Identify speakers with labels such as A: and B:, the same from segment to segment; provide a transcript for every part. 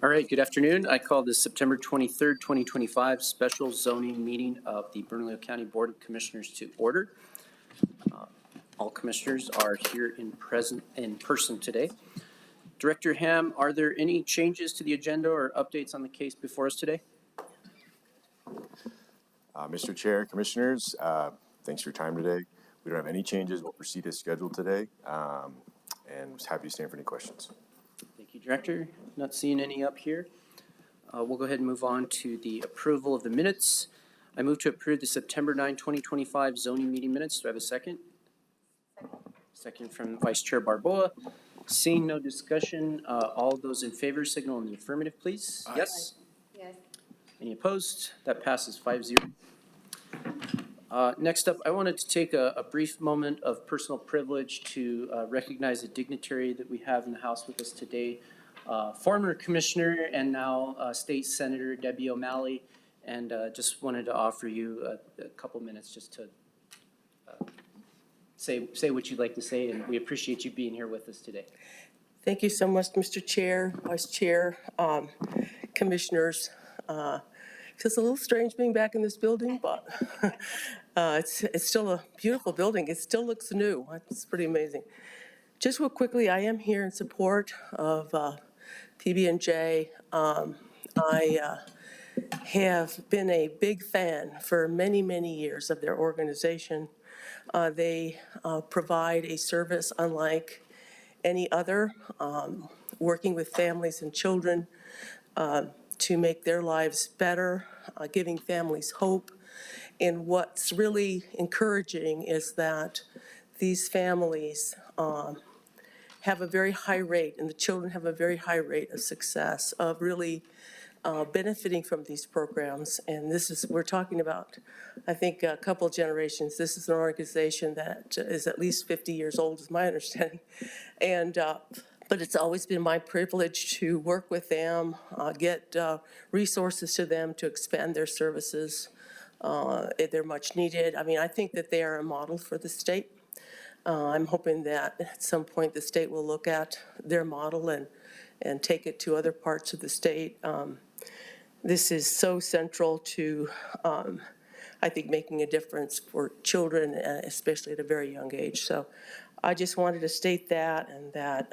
A: All right, good afternoon. I call this September 23rd, 2025 special zoning meeting of the Bernalillo County Board of Commissioners to order. All commissioners are here in person today. Director Ham, are there any changes to the agenda or updates on the case before us today?
B: Mr. Chair, Commissioners, thanks for your time today. We don't have any changes. We'll proceed as scheduled today, and was happy to stand for any questions.
A: Thank you, Director. Not seeing any up here. We'll go ahead and move on to the approval of the minutes. I move to approve the September 9, 2025 zoning meeting minutes. Do I have a second? Second from Vice Chair Barboa. Seeing no discussion, all those in favor signal in the affirmative, please.
B: Aye.
A: Yes?
C: Yes.
A: Any opposed? That passes 5-0. Next up, I wanted to take a brief moment of personal privilege to recognize a dignitary that we have in the House with us today, former Commissioner and now State Senator Debbie O'Malley, and just wanted to offer you a couple minutes just to say what you'd like to say, and we appreciate you being here with us today.
D: Thank you so much, Mr. Chair, Vice Chair, Commissioners. Feels a little strange being back in this building, but it's still a beautiful building. It still looks new. It's pretty amazing. Just real quickly, I am here in support of PB&J. I have been a big fan for many, many years of their organization. They provide a service unlike any other, working with families and children to make their lives better, giving families hope. And what's really encouraging is that these families have a very high rate, and the children have a very high rate of success of really benefiting from these programs. And we're talking about, I think, a couple of generations. This is an organization that is at least 50 years old, is my understanding. And but it's always been my privilege to work with them, get resources to them to expand their services. They're much needed. I mean, I think that they are a model for the state. I'm hoping that at some point the state will look at their model and take it to other parts of the state. This is so central to, I think, making a difference for children, especially at a very young age. So I just wanted to state that, and that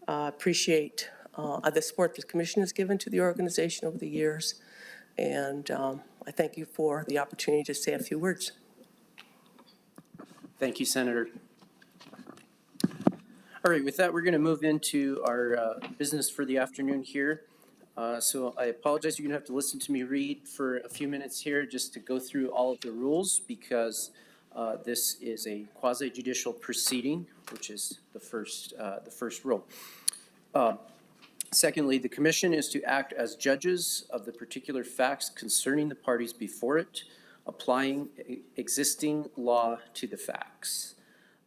D: appreciate the support the Commission has given to the organization over the years. And I thank you for the opportunity to say a few words.
A: Thank you, Senator. All right, with that, we're going to move into our business for the afternoon here. So I apologize, you're going to have to listen to me read for a few minutes here just to go through all of the rules, because this is a quasi-judicial proceeding, which is the first rule. Secondly, the Commission is to act as judges of the particular facts concerning the parties before it, applying existing law to the facts.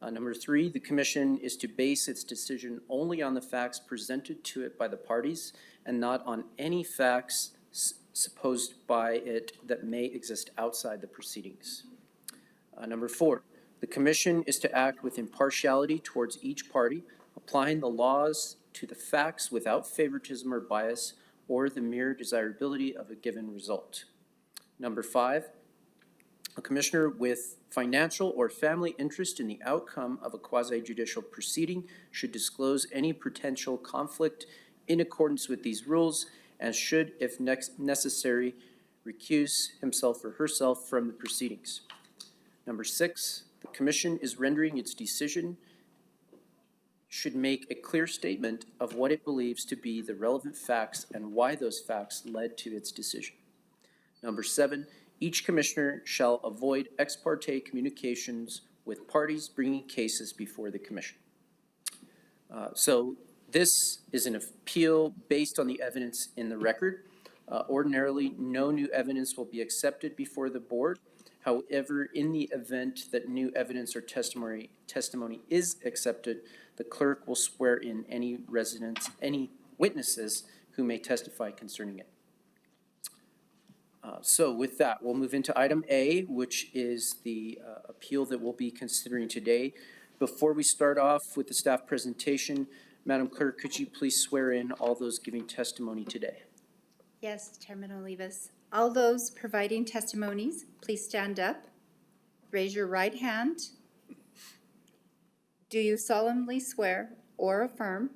A: Number 3, the Commission is to base its decision only on the facts presented to it by the parties and not on any facts supposed by it that may exist outside the proceedings. Number 4, the Commission is to act with impartiality towards each party, applying the laws to the facts without favoritism or bias or the mere desirability of a given result. Number 5, a commissioner with financial or family interest in the outcome of a quasi-judicial proceeding should disclose any potential conflict in accordance with these rules and should, if necessary, recuse himself or herself from the proceedings. Number 6, the Commission is rendering its decision should make a clear statement of what it believes to be the relevant facts and why those facts led to its decision. Number 7, each commissioner shall avoid ex parte communications with parties bringing cases before the Commission. So this is an appeal based on the evidence in the record. Ordinarily, no new evidence will be accepted before the board. However, in the event that new evidence or testimony is accepted, the clerk will swear in any witnesses who may testify concerning it. So with that, we'll move into item A, which is the appeal that we'll be considering today. Before we start off with the staff presentation, Madam Clerk, could you please swear in all those giving testimony today?
C: Yes, Chairman Olivas. All those providing testimonies, please stand up. Raise your right hand. Do you solemnly swear or affirm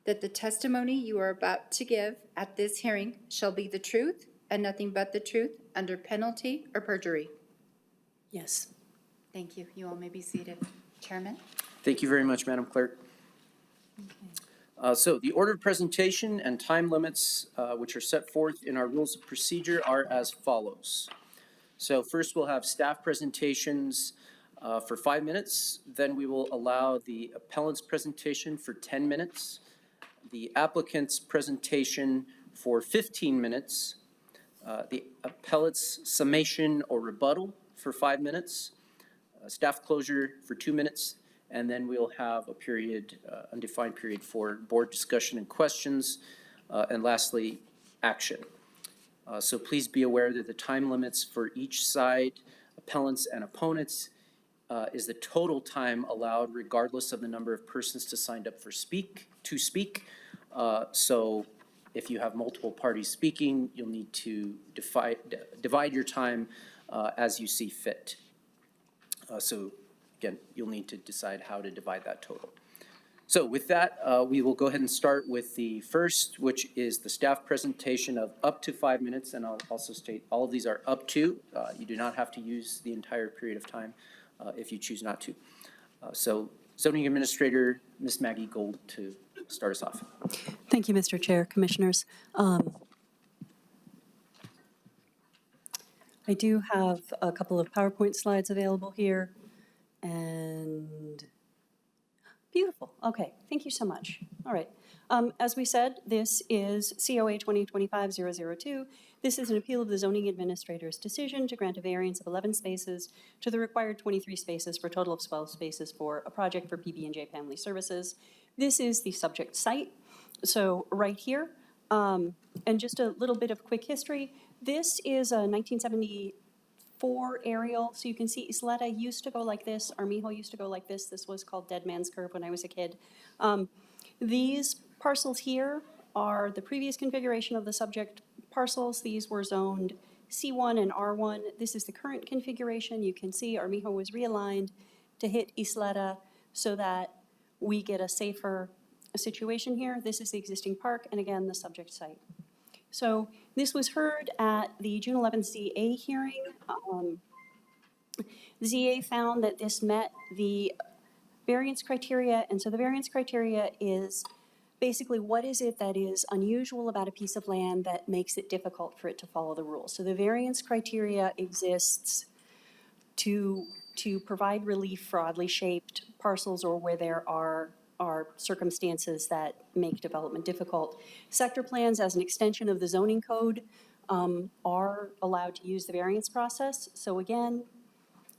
C: that the testimony you are about to give at this hearing shall be the truth and nothing but the truth under penalty or perjury?
E: Yes.
C: Thank you. You all may be seated. Chairman?
A: Thank you very much, Madam Clerk. So the order of presentation and time limits, which are set forth in our rules of procedure, are as follows. So first, we'll have staff presentations for 5 minutes. Then we will allow the appellant's presentation for 10 minutes, the applicant's presentation for 15 minutes, the appellant's summation or rebuttal for 5 minutes, staff closure for 2 minutes, and then we'll have a period, undefined period for board discussion and questions, and lastly, action. So please be aware that the time limits for each side, appellants and opponents, is the total time allowed regardless of the number of persons to sign up to speak. So if you have multiple parties speaking, you'll need to divide your time as you see fit. So again, you'll need to decide how to divide that total. So with that, we will go ahead and start with the first, which is the staff presentation of up to 5 minutes. And I'll also state all of these are up to. You do not have to use the entire period of time if you choose not to. So Zoning Administrator, Ms. Maggie Gold, to start us off.
E: Thank you, Mr. Chair, Commissioners. I do have a couple of PowerPoint slides available here, and beautiful. Okay, thank you so much. All right. As we said, this is COA 2025-002. This is an appeal of the zoning administrator's decision to grant a variance of 11 spaces to the required 23 spaces for a total of 12 spaces for a project for PB&J Family Services. This is the subject site. So right here, and just a little bit of quick history. This is a 1974 aerial. So you can see Isleta used to go like this. Armijo used to go like this. This was called Dead Man's Curve when I was a kid. These parcels here are the previous configuration of the subject parcels. These were zoned C1 and R1. This is the current configuration. You can see Armijo was realigned to hit Isleta so that we get a safer situation here. This is the existing park, and again, the subject site. So this was heard at the June 11th ZA hearing. The ZA found that this met the variance criteria, and so the variance criteria is basically what is it that is unusual about a piece of land that makes it difficult for it to follow the rules. So the variance criteria exists to provide relief for oddly shaped parcels or where there are circumstances that make development difficult. Sector plans, as an extension of the zoning code, are allowed to use the variance process. So again,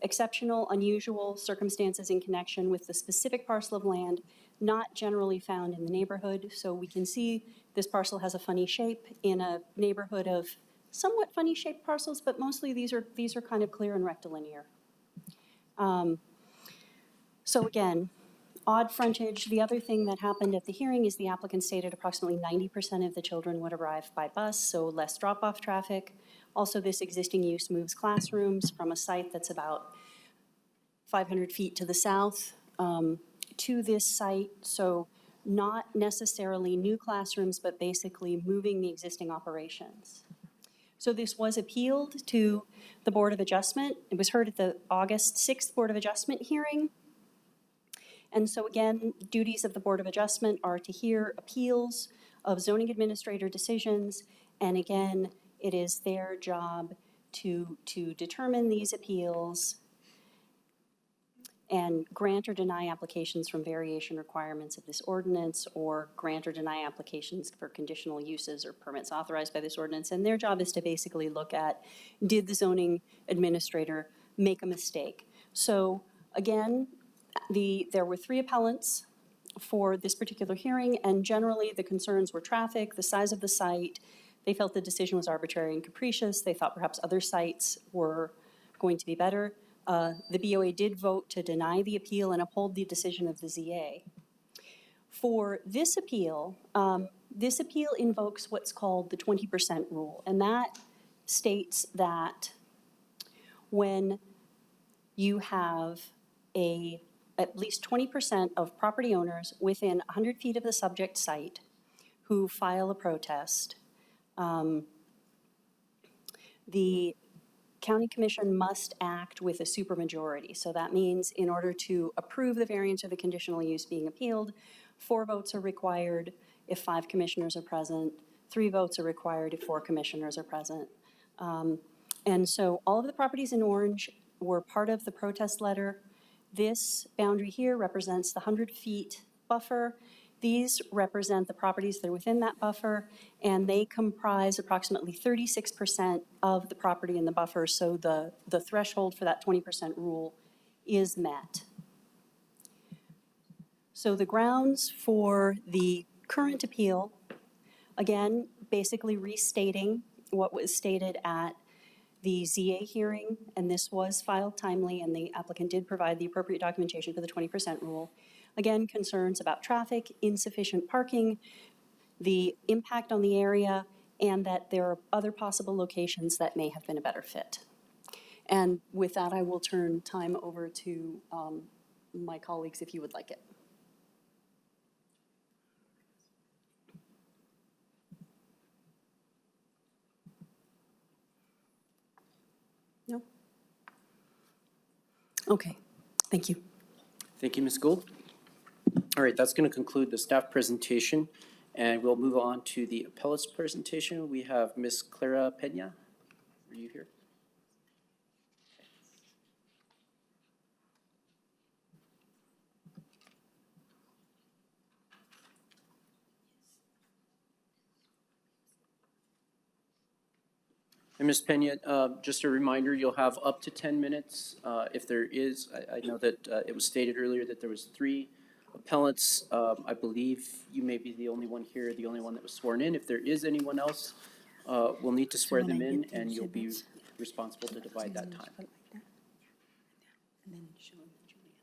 E: exceptional, unusual circumstances in connection with the specific parcel of land not generally found in the neighborhood. So we can see this parcel has a funny shape in a neighborhood of somewhat funny shaped parcels, but mostly these are kind of clear and rectilinear. So again, odd frontage. The other thing that happened at the hearing is the applicant stated approximately 90% of the children would arrive by bus, so less drop-off traffic. Also, this existing use moves classrooms from a site that's about 500 feet to the south to this site. So not necessarily new classrooms, but basically moving the existing operations. So this was appealed to the Board of Adjustment. It was heard at the August 6th Board of Adjustment hearing. And so again, duties of the Board of Adjustment are to hear appeals of zoning administrator decisions. And again, it is their job to determine these appeals and grant or deny applications from variation requirements of this ordinance, or grant or deny applications for conditional uses or permits authorized by this ordinance. And their job is to basically look at, did the zoning administrator make a mistake? So again, there were 3 appellants for this particular hearing, and generally the concerns were traffic, the size of the site. They felt the decision was arbitrary and capricious. They thought perhaps other sites were going to be better. the BOA did vote to deny the appeal and uphold the decision of the ZA. For this appeal invokes what's called the 20% rule, and that states that when you have at least 20% of property owners within 100 feet of the subject site who file a protest, the county commission must act with a supermajority. So that means in order to approve the variance or the conditional use being appealed, 4 votes are required if 5 commissioners are present, 3 votes are required if 4 commissioners are present. And so all of the properties in orange were part of the protest letter. This boundary here represents the 100 feet buffer. These represent the properties that are within that buffer, and they comprise approximately 36% of the property in the buffer, so the threshold for that 20% rule is met. So the grounds for the current appeal, again, basically restating what was stated at the ZA hearing, and this was filed timely, and the applicant did provide the appropriate documentation for the 20% rule. Again, concerns about traffic, insufficient parking, the impact on the area, and that there are other possible locations that may have been a better fit. And with that, I will turn time over to my colleagues if you would like it. No? Okay, thank you.
A: Thank you, Ms. Gould. All right, that's going to conclude the staff presentation, and we'll move on to the appellate's presentation. We have Ms. Clara Pena. Are you here? And Ms. Pena, just a reminder, you'll have up to 10 minutes. If there is, I know that it was stated earlier that there was 3 appellants. I believe you may be the only one here, the only one that was sworn in. If there is anyone else, we'll need to swear them in, and you'll be responsible to divide that time.
E: And then Sean and Julia,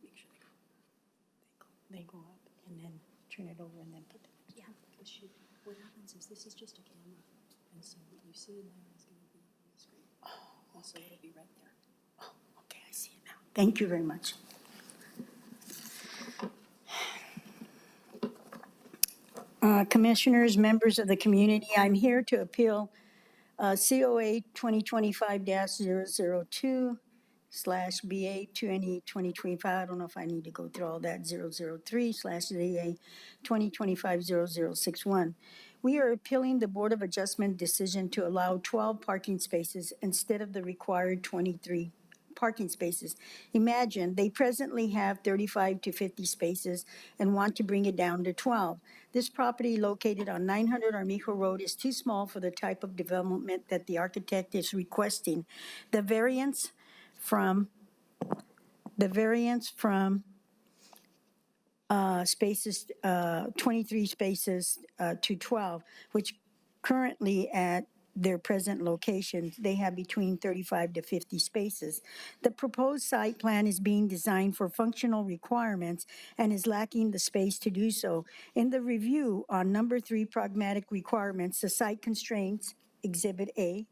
E: make sure
F: They go up and then turn it over and then put the next one.
E: because what happens is this is just a camera, and so what you see in there is going to be on the screen.
F: Oh,
E: So it'll be right there.
F: Oh, okay, I see it now. Thank you very much. Commissioners, members of the community, I'm here to appeal COA 2025-002/BA 2025. I don't know if I need to go through all that, 003/ZA 2025-0061. We are appealing the Board of Adjustment decision to allow 12 parking spaces instead of the required 23 parking spaces. Imagine, they presently have 35 to 50 spaces and want to bring it down to 12. This property located on 900 Armijo Road is too small for the type of development that the architect is requesting. The variance from spaces, 23 spaces to 12, which currently at their present locations, they have between 35 to 50 spaces. The proposed site plan is being designed for functional requirements and is lacking the space to do so. In the review on number 3 pragmatic requirements, the site constraints, Exhibit A,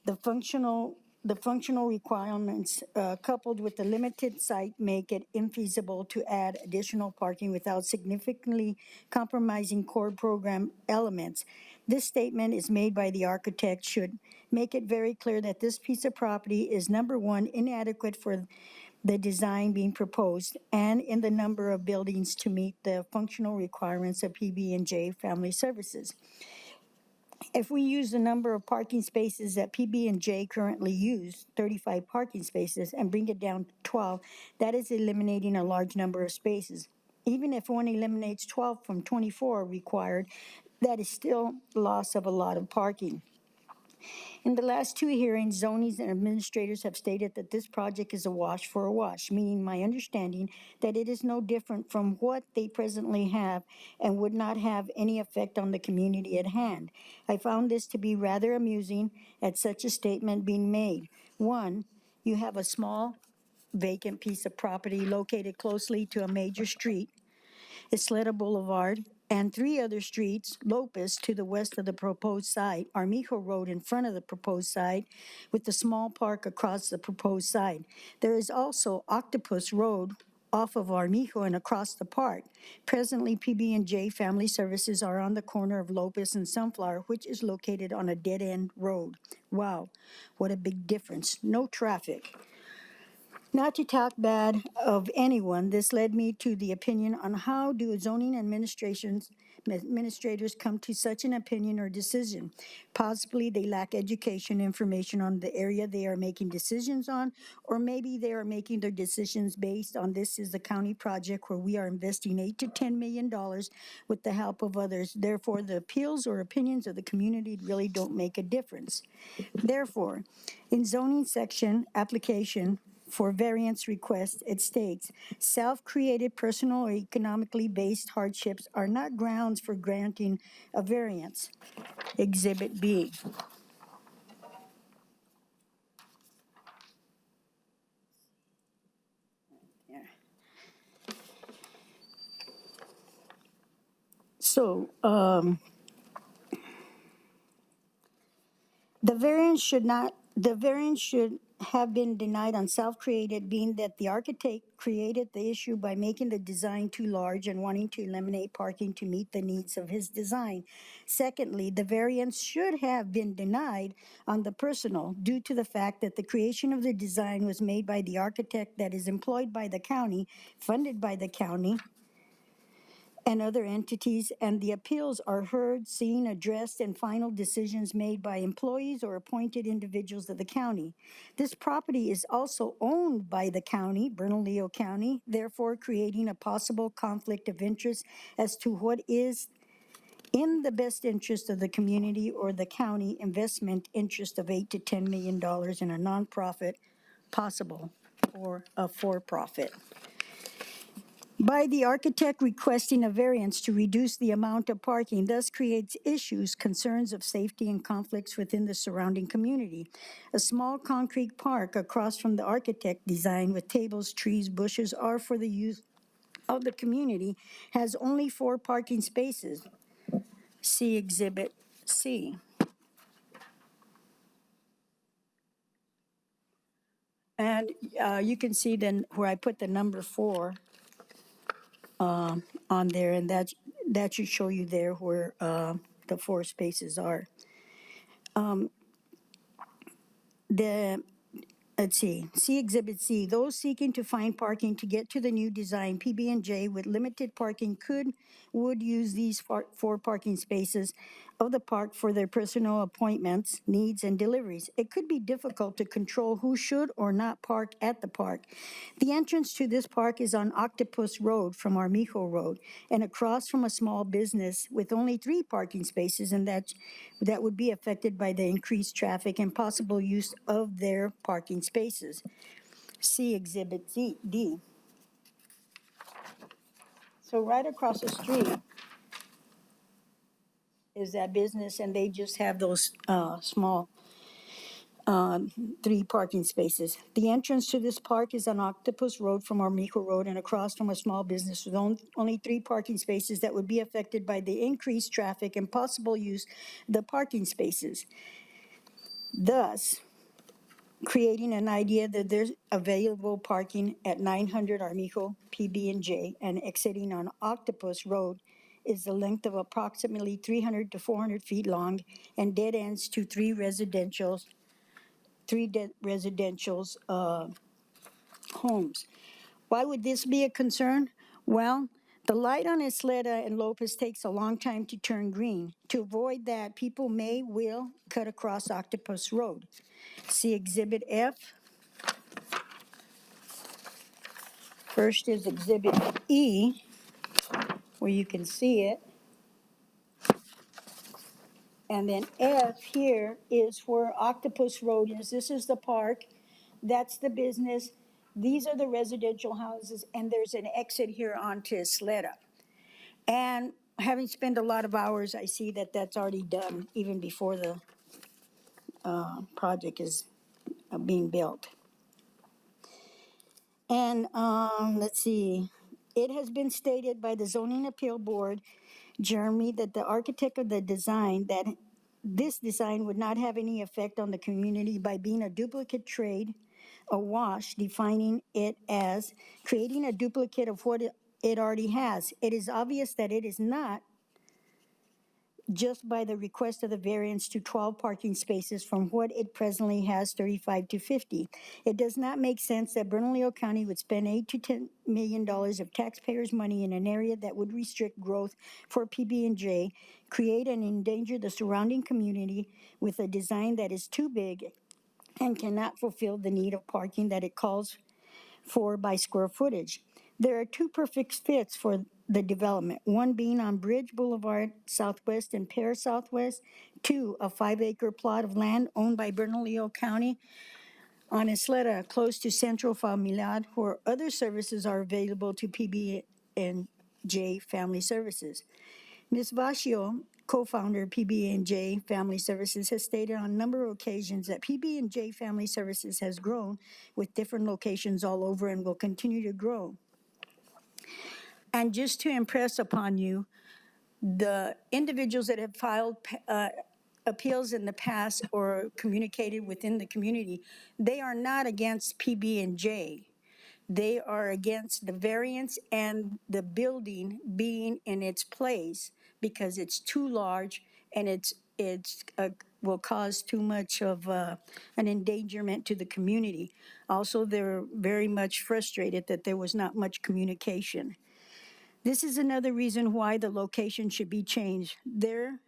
F: the functional requirements coupled with the limited site make it infeasible to add additional parking without significantly compromising core program elements. This statement is made by the architect should make it very clear that this piece of property is, number 1, inadequate for the design being proposed and in the number of buildings to meet the functional requirements of PB&J Family Services. If we use the number of parking spaces that PB&J currently use, 35 parking spaces, and bring it down to 12, that is eliminating a large number of spaces. Even if one eliminates 12 from 24 required, that is still loss of a lot of parking. In the last two hearings, zonings and administrators have stated that this project is a wash for a wash, meaning my understanding that it is no different from what they presently have and would not have any effect on the community at hand. I found this to be rather amusing at such a statement being made. One, you have a small vacant piece of property located closely to a major street, Isleta Boulevard, and three other streets, Lopez to the west of the proposed site, Armijo Road in front of the proposed site, with the small park across the proposed site. There is also Octopus Road off of Armijo and across the park. Presently, PB&J Family Services are on the corner of Lopez and Sunflower, which is located on a dead-end road. Wow, what a big difference. No traffic. Not to talk bad of anyone, this led me to the opinion on how do zoning administrators come to such an opinion or decision. Possibly they lack education, information on the area they are making decisions on, or maybe they are making their decisions based on this is a county project where we are investing $8 to $10 million with the help of others. Therefore, the appeals or opinions of the community really don't make a difference. Therefore, in zoning section application for variance request, it states, self-created personal or economically based hardships are not grounds for granting a variance. Exhibit B. So, the variance should have been denied on self-created, being that the architect created the issue by making the design too large and wanting to eliminate parking to meet the needs of his design. Secondly, the variance should have been denied on the personal due to the fact that the creation of the design was made by the architect that is employed by the county, funded by the county, and other entities, and the appeals are heard, seen, addressed, and final decisions made by employees or appointed individuals of the county. This property is also owned by the county, Bernalillo County, therefore creating a possible conflict of interest as to what is in the best interest of the community or the county investment interest of $8 to $10 million in a nonprofit possible or a for-profit. By the architect requesting a variance to reduce the amount of parking, thus creates issues, concerns of safety and conflicts within the surrounding community. A small concrete park across from the architect design with tables, trees, bushes are for the use of the community has only 4 parking spaces. See Exhibit C. And you can see then where I put the number 4 on there, and that should show you there where the 4 spaces are. Let's see Exhibit C. Those seeking to find parking to get to the new design, PB&J with limited parking would use these 4 parking spaces of the park for their personal appointments, needs, and deliveries. It could be difficult to control who should or not park at the park. The entrance to this park is on Octopus Road from Armijo Road and across from a small business with only 3 parking spaces, and that would be affected by the increased traffic and possible use of their parking spaces. See Exhibit D. So right across the street is that business, and they just have those small 3 parking spaces. The entrance to this park is on Octopus Road from Armijo Road and across from a small business with only 3 parking spaces that would be affected by the increased traffic and possible use of the parking spaces. Thus, creating an idea that there's available parking at 900 Armijo PB&J and exiting on Octopus Road is the length of approximately 300 to 400 feet long and dead ends to 3 residential homes. Why would this be a concern? Well, the light on Isleta and Lopez takes a long time to turn green. To avoid that, people will cut across Octopus Road. See Exhibit F. First is Exhibit E, where you can see it. And then F here is where Octopus Road is. This is the park. That's the business. These are the residential houses, and there's an exit here onto Isleta. And having spent a lot of hours, I see that that's already done even before the project is being built. And let's see, it has been stated by the Zoning Appeal Board, Jeremy, that the architect of the design, that this design would not have any effect on the community by being a duplicate trade, a wash, defining it as creating a duplicate of what it already has. It is obvious that it is not just by the request of the variance to 12 parking spaces from what it presently has, 35 to 50. It does not make sense that Bernalillo County would spend $8 to $10 million of taxpayers' money in an area that would restrict growth for PB&J, create and endanger the surrounding community with a design that is too big and cannot fulfill the need of parking that it calls for by square footage. There are two perfect fits for the development, one being on Bridge Boulevard Southwest and Pear Southwest, two, a 5-acre plot of land owned by Bernalillo County on Isleta, close to Centro Familiar, where other services are available to PB&J Family Services. Ms. Vascio, co-founder of PB&J Family Services, has stated on a number of occasions that PB&J Family Services has grown with different locations all over and will continue to grow. And just to impress upon you, the individuals that have filed appeals in the past or communicated within the community, they are not against PB&J. They are against the variance and the building being in its place because it's too large and it's will cause too much of an endangerment to the community. Also, they're very much frustrated that there was not much communication. This is another reason why the location should be changed. There,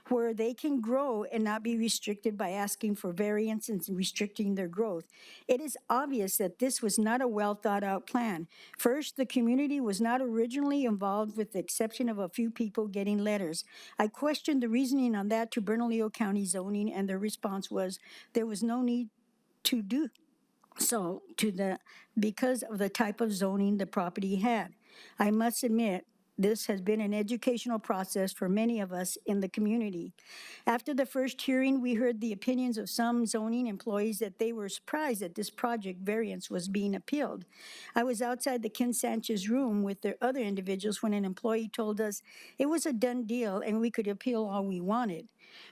F: where they can grow and not be restricted by asking for variance and restricting their growth. It is obvious that this was not a well thought out plan. First, the community was not originally involved with the exception of a few people getting letters. I questioned the reasoning on that to Bernalillo County zoning, and their response was there was no need to do so because of the type of zoning the property had. I must admit, this has been an educational process for many of us in the community. After the first hearing, we heard the opinions of some zoning employees that they were surprised that this project variance was being appealed. I was outside the Ken Sanchez room with the other individuals when an employee told us it was a done deal and we could appeal all we wanted.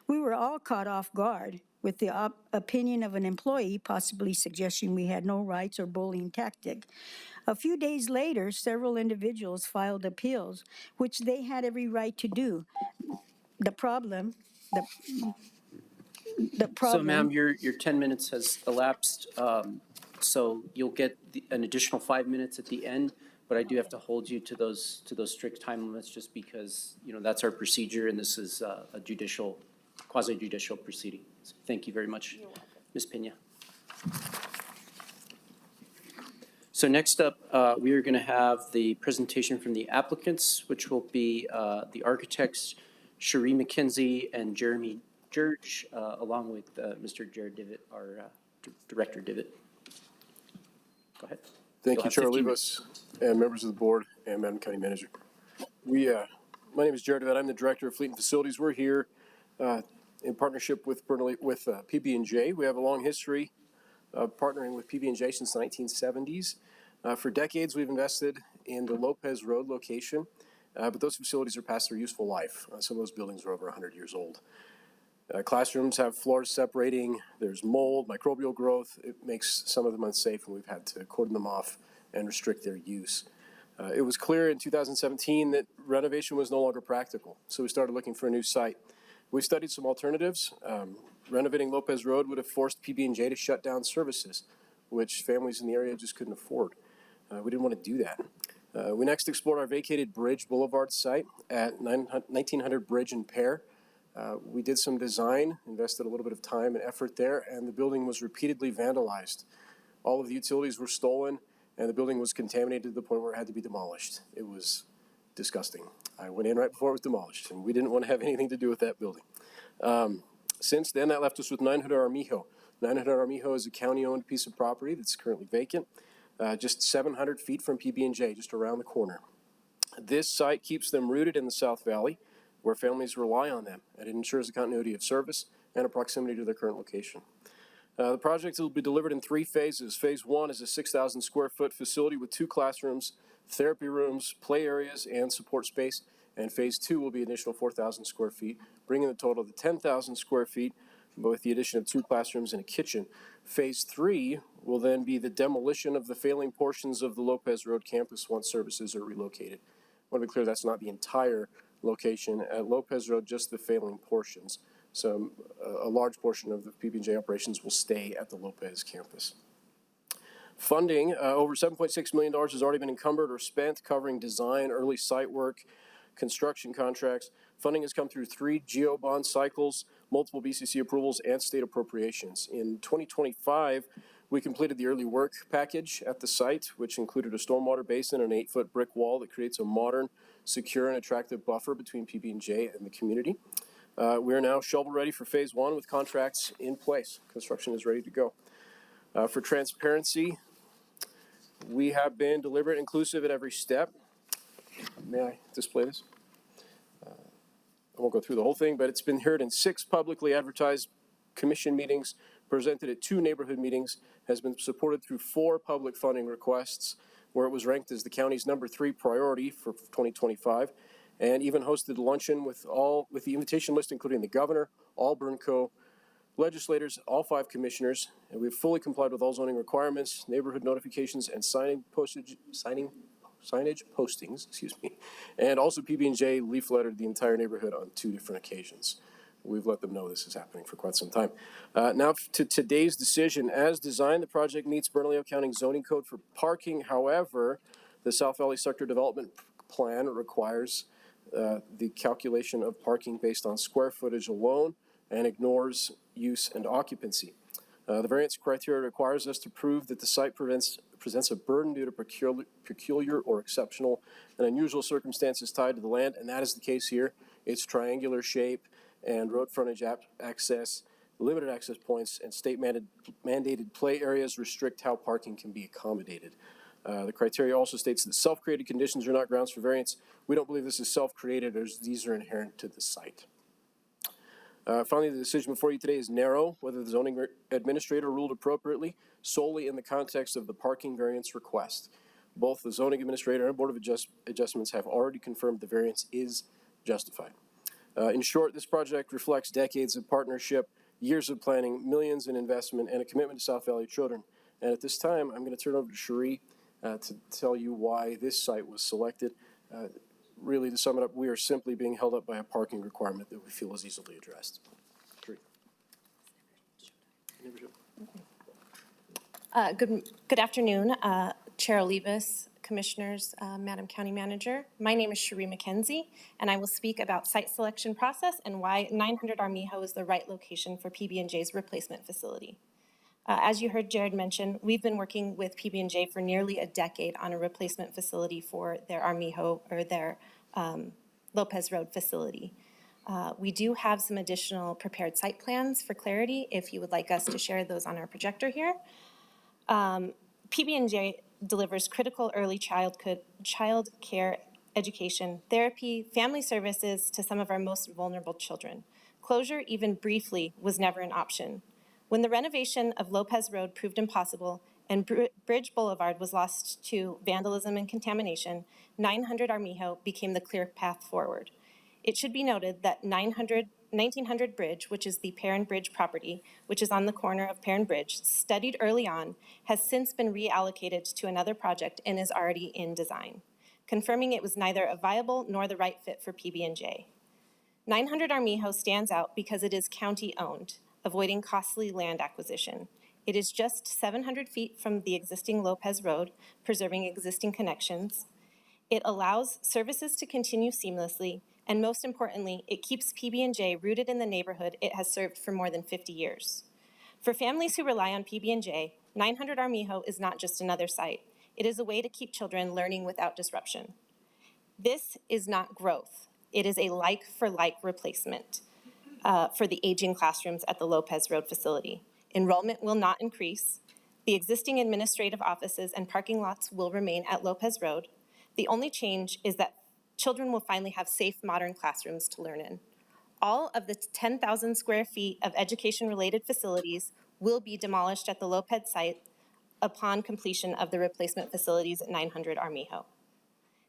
F: We were all caught off guard with the opinion of an employee possibly suggesting we had no rights or bullying tactic. A few days later, several individuals filed appeals, which they had every right to do. The problem, the
A: So,
F: problem.
A: ma'am, your 10 minutes has elapsed, so you'll get an additional 5 minutes at the end, but I do have to hold you to those strict time limits just because, you know, that's our procedure and this is a judicial, quasi-judicial proceeding. So thank you very much, Ms. Pena. So next up, we are going to have the presentation from the applicants, which will be the architects, Cherie McKenzie and Jeremy George, along with Mr. Jared Divitt, our Director Divitt. Go ahead.
G: Thank
A: You'll
G: you,
A: have
G: Chair
A: 15
G: Olivas, and members of the board, and Madam County Manager. My name is Jared Divitt. I'm the Director of Fleet and Facilities. We're here in partnership with PB&J. We have a long history of partnering with PB&J since the 1970s. For decades, we've invested in the Lopez Road location, but those facilities are past their useful life. Some of those buildings are over 100 years old. Classrooms have floors separating. There's mold, microbial growth. It makes some of them unsafe, and we've had to cordon them off and restrict their use. It was clear in 2017 that renovation was no longer practical, so we started looking for a new site. We studied some alternatives. Renovating Lopez Road would have forced PB&J to shut down services, which families in the area just couldn't afford. We didn't want to do that. We next explored our vacated Bridge Boulevard site at 1900 Bridge and Pear. We did some design, invested a little bit of time and effort there, and the building was repeatedly vandalized. All of the utilities were stolen, and the building was contaminated to the point where it had to be demolished. It was disgusting. I went in right before it was demolished, and we didn't want to have anything to do with that building. Since then, that left us with 900 Armijo. 900 Armijo is a county-owned piece of property that's currently vacant, just 700 feet from PB&J, just around the corner. This site keeps them rooted in the South Valley, where families rely on them, and it ensures a continuity of service and a proximity to their current location. The project will be delivered in 3 phases. Phase 1 is a 6,000 square foot facility with 2 classrooms, therapy rooms, play areas, and support space. And phase 2 will be an additional 4,000 square feet, bringing the total to 10,000 square feet, with the addition of 2 classrooms and a kitchen. Phase 3 will then be the demolition of the failing portions of the Lopez Road campus once services are relocated. I want to be clear, that's not the entire location at Lopez Road, just the failing portions. So a large portion of the PB&J operations will stay at the Lopez campus. Funding, over $7.6 million has already been encumbered or spent, covering design, early site work, construction contracts. Funding has come through 3 GEO bond cycles, multiple BCC approvals, and state appropriations. In 2025, we completed the early work package at the site, which included a stormwater basin and an 8-foot brick wall that creates a modern, secure, and attractive buffer between PB&J and the community. We are now shovel-ready for phase 1 with contracts in place. Construction is ready to go. For transparency, we have been deliberate and inclusive at every step. May I display this? I won't go through the whole thing, but it's been heard in 6 publicly advertised commission meetings, presented at 2 neighborhood meetings, has been supported through 4 public funding requests, where it was ranked as the county's number 3 priority for 2025, and even hosted a luncheon with the invitation list, including the governor, all Bernco legislators, all 5 commissioners, and we've fully complied with all zoning requirements, neighborhood notifications, and signage postings, and also PB&J leaflettered the entire neighborhood on 2 different occasions. We've let them know this is happening for quite some time. Now to today's decision. As designed, the project meets Bernalillo County zoning code for parking. However, the South Valley Sector Development Plan requires the calculation of parking based on square footage alone and ignores use and occupancy. The variance criteria requires us to prove that the site presents a burden due to peculiar or exceptional and unusual circumstances tied to the land, and that is the case here. Its triangular shape and road frontage access, limited access points, and state mandated play areas restrict how parking can be accommodated. The criteria also states that self-created conditions are not grounds for variance. We don't believe this is self-created, as these are inherent to the site. Finally, the decision before you today is narrow, whether the zoning administrator ruled appropriately solely in the context of the parking variance request. Both the zoning administrator and Board of Adjustments have already confirmed the variance is justified. In short, this project reflects decades of partnership, years of planning, millions in investment, and a commitment to South Valley children. And at this time, I'm going to turn over to Cherie to tell you why this site was selected. Really, to sum it up, we are simply being held up by a parking requirement that we feel is easily addressed. Cherie.
H: Good afternoon, Chair Olivas, Commissioners, Madam County Manager. My name is Cherie McKenzie, and I will speak about site selection process and why 900 Armijo is the right location for PB&J's replacement facility. As you heard Jared mention, we've been working with PB&J for nearly a decade on a replacement facility for their Armijo, or their Lopez Road facility. We do have some additional prepared site plans for clarity if you would like us to share those on our projector here. PB&J delivers critical early child care education, therapy, family services to some of our most vulnerable children. Closure, even briefly, was never an option. When the renovation of Lopez Road proved impossible and Bridge Boulevard was lost to vandalism and contamination, 900 Armijo became the clear path forward. It should be noted that 1900 Bridge, which is the Perrin Bridge property, which is on the corner of Perrin Bridge, studied early on, has since been reallocated to another project and is already in design, confirming it was neither a viable nor the right fit for PB&J. 900 Armijo stands out because it is county-owned, avoiding costly land acquisition. It is just 700 feet from the existing Lopez Road, preserving existing connections. It allows services to continue seamlessly, and most importantly, it keeps PB&J rooted in the neighborhood it has served for more than 50 years. For families who rely on PB&J, 900 Armijo is not just another site. It is a way to keep children learning without disruption. This is not growth. It is a like-for-like replacement for the aging classrooms at the Lopez Road facility. Enrollment will not increase. The existing administrative offices and parking lots will remain at Lopez Road. The only change is that children will finally have safe, modern classrooms to learn in. All of the 10,000 square feet of education-related facilities will be demolished at the Lopez site upon completion of the replacement facilities at 900 Armijo.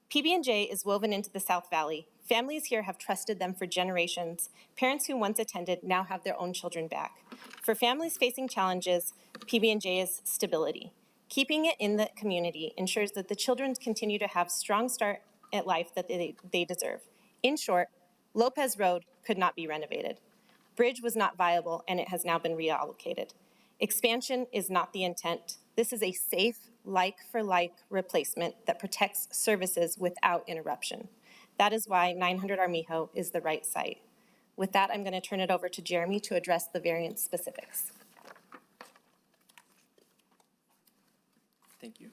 H: PB&J is woven into the South Valley. Families here have trusted them for generations. Parents who once attended now have their own children back. For families facing challenges, PB&J is stability. Keeping it in the community ensures that the children continue to have strong start at life that they deserve. In short, Lopez Road could not be renovated. Bridge was not viable, and it has now been reallocated. Expansion is not the intent. This is a safe, like-for-like replacement that protects services without interruption. That is why 900 Armijo is the right site. With that, I'm going to turn it over to Jeremy to address the variance specifics.
I: Thank you.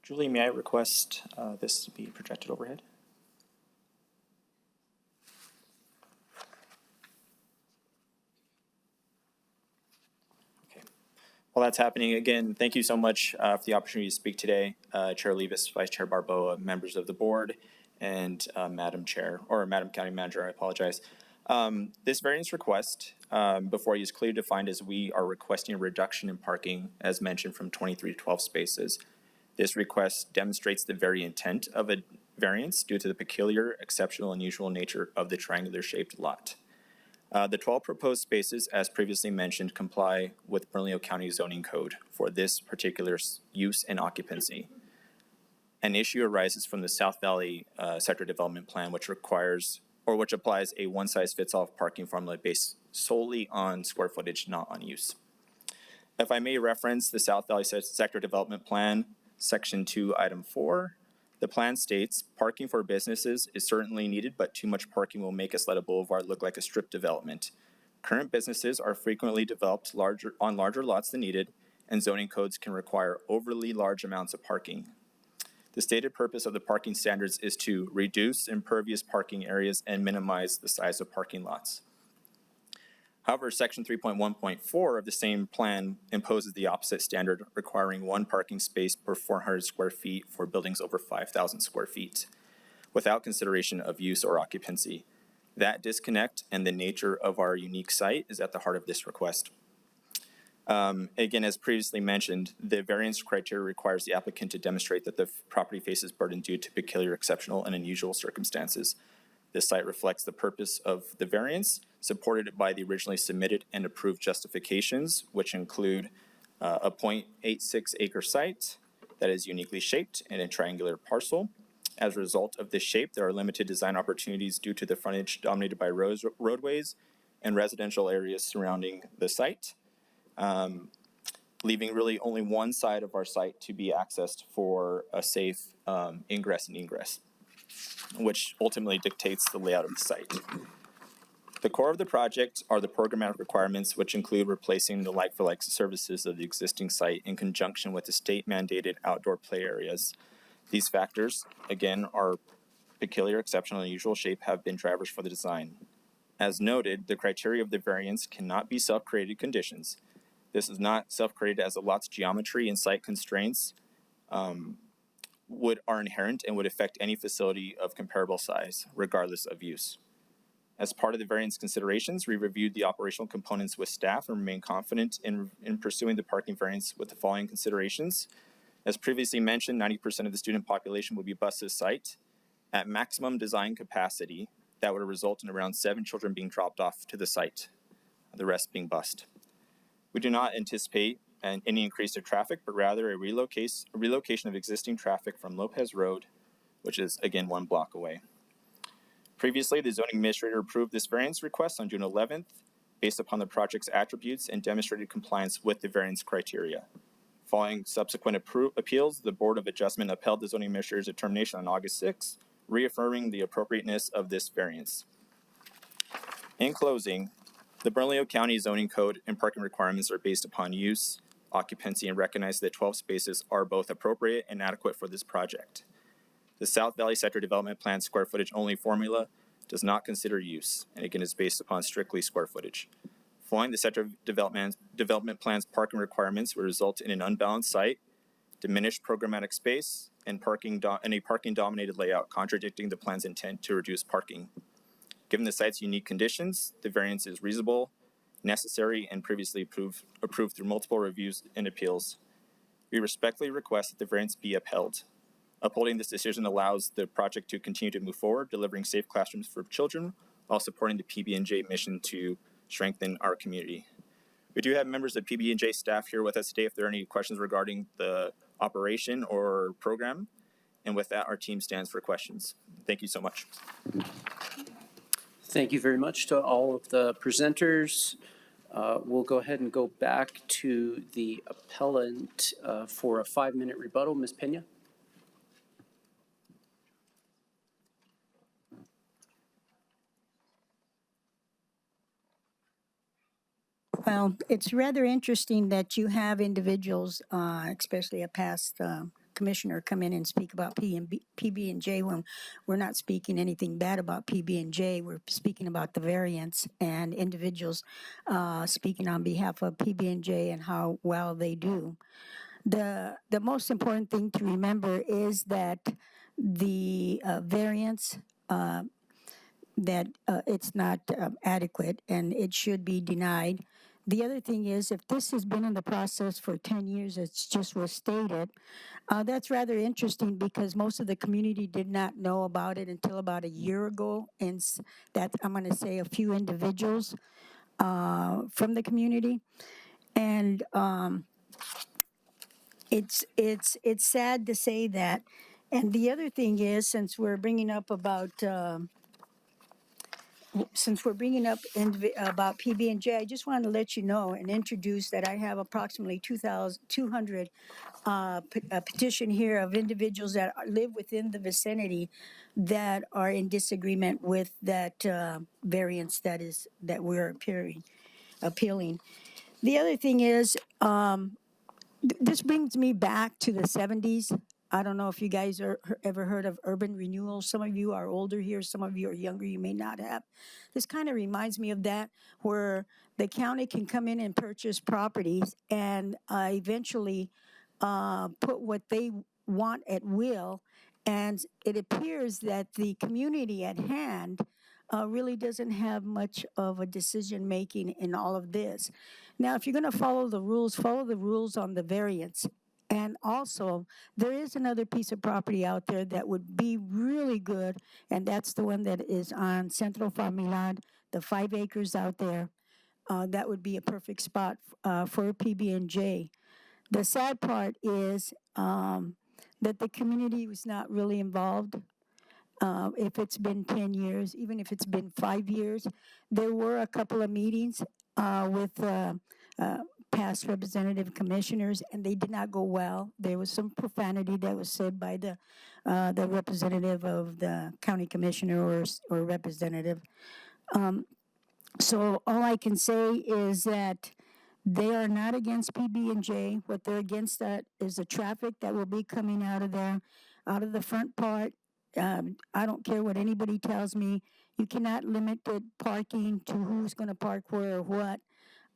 I: Julie, may I request this to be projected overhead? Okay. While that's happening, again, thank you so much for the opportunity to speak today. Chair Levis, Vice Chair Barboa, members of the board, and Madam County Manager, I apologize. This variance request before you is clearly defined as we are requesting a reduction in parking, as mentioned, from 23 to 12 spaces. This request demonstrates the very intent of a variance due to the peculiar, exceptional, and unusual nature of the triangular-shaped lot. The 12 proposed spaces, as previously mentioned, comply with Bernalillo County zoning code for this particular use and occupancy. An issue arises from the South Valley Sector Development Plan, which requires or which applies a one-size-fits-all parking formula based solely on square footage, not on use. If I may reference the South Valley Sector Development Plan, Section 2, Item 4, the plan states, parking for businesses is certainly needed, but too much parking will make us let a boulevard look like a strip development. Current businesses are frequently developed on larger lots than needed, and zoning codes can require overly large amounts of parking. The stated purpose of the parking standards is to reduce impervious parking areas and minimize the size of parking lots. However, Section 3.1.4 of the same plan imposes the opposite standard, requiring one parking space per 400 square feet for buildings over 5,000 square feet, without consideration of use or occupancy. That disconnect and the nature of our unique site is at the heart of this request. Again, as previously mentioned, the variance criteria requires the applicant to demonstrate that the property faces burden due to peculiar, exceptional, and unusual circumstances. This site reflects the purpose of the variance, supported by the originally submitted and approved justifications, which include a 0.86 acre site that is uniquely shaped in a triangular parcel. As a result of this shape, there are limited design opportunities due to the frontage dominated by roadways and residential areas surrounding the site, leaving really only one side of our site to be accessed for a safe ingress and egress, which ultimately dictates the layout of the site. The core of the project are the programmatic requirements, which include replacing the like-for-like services of the existing site in conjunction with the state-mandated outdoor play areas. These factors, again, are peculiar, exceptional, and unusual shape have been drivers for the design. As noted, the criteria of the variance cannot be self-created conditions. This is not self-created as the lot's geometry and site constraints are inherent and would affect any facility of comparable size, regardless of use. As part of the variance considerations, we reviewed the operational components with staff and remain confident in pursuing the parking variance with the following considerations. As previously mentioned, 90% of the student population would be bused to the site. At maximum design capacity, that would result in around 7 children being dropped off to the site, the rest being bused. We do not anticipate any increase of traffic, but rather a relocation of existing traffic from Lopez Road, which is, again, 1 block away. Previously, the zoning administrator approved this variance request on June 11th based upon the project's attributes and demonstrated compliance with the variance criteria. Following subsequent appeals, the Board of Adjustment upheld the zoning administrator's determination on August 6th, reaffirming the appropriateness of this variance. In closing, the Bernalillo County zoning code and parking requirements are based upon use, occupancy, and recognize that 12 spaces are both appropriate and adequate for this project. The South Valley Sector Development Plan square footage only formula does not consider use, and again is based upon strictly square footage. Following the sector development plan's parking requirements would result in an unbalanced site, diminished programmatic space, and a parking-dominated layout, contradicting the plan's intent to reduce parking. Given the site's unique conditions, the variance is reasonable, necessary, and previously approved through multiple reviews and appeals. We respectfully request that the variance be upheld. Upholding this decision allows the project to continue to move forward, delivering safe classrooms for children while supporting the PB&J mission to strengthen our community. We do have members of PB&J staff here with us today if there are any questions regarding the operation or program. And with that, our team stands for questions. Thank you so much.
A: Thank you very much to all of the presenters. We'll go ahead and go back to the appellant for a 5-minute rebuttal. Ms. Pena?
F: Well, it's rather interesting that you have individuals, especially a past commissioner, come in and speak about PB&J when we're not speaking anything bad about PB&J. We're speaking about the variance and individuals speaking on behalf of PB&J and how well they do. The most important thing to remember is that the variance that it's not adequate and it should be denied. The other thing is, if this has been in the process for 10 years, it's just was stated, that's rather interesting because most of the community did not know about it until about a year ago. And that I'm going to say a few individuals from the community. And it's sad to say that. And the other thing is, since we're bringing up about about PB&J, I just wanted to let you know and introduce that I have approximately 200 a petition here of individuals that live within the vicinity that are in disagreement with that variance that we're appealing. The other thing is, this brings me back to the 70s. I don't know if you guys ever heard of urban renewal. Some of you are older here, some of you are younger, you may not have. This kind of reminds me of that, where the county can come in and purchase properties and eventually put what they want at will. And it appears that the community at hand really doesn't have much of a decision making in all of this. Now, if you're going to follow the rules on the variance. And also, there is another piece of property out there that would be really good, and that's the one that is on Central Farmland, the 5 acres out there. That would be a perfect spot for PB&J. The sad part is that the community was not really involved. If it's been 10 years, even if it's been 5 years, there were a couple of meetings with past representative commissioners, and they did not go well. There was some profanity that was said by the representative of the county commissioner or representative. So all I can say is that they are not against PB&J. What they're against that is the traffic that will be coming out of there, out of the front part. I don't care what anybody tells me. You cannot limit the parking to who's going to park where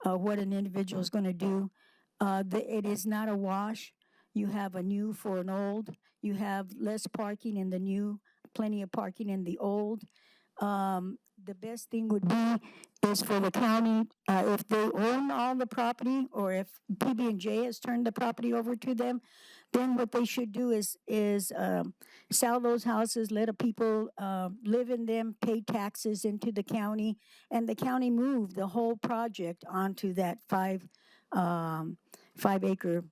F: or what an individual is going to do. It is not a wash. You have a new for an old. You have less parking in the new, plenty of parking in the old. The best thing would be is for the county, if they own all the property or if PB&J has turned the property over to them, then what they should do is sell those houses, let people live in them, pay taxes into the county, and the county move the whole project onto that 5 acre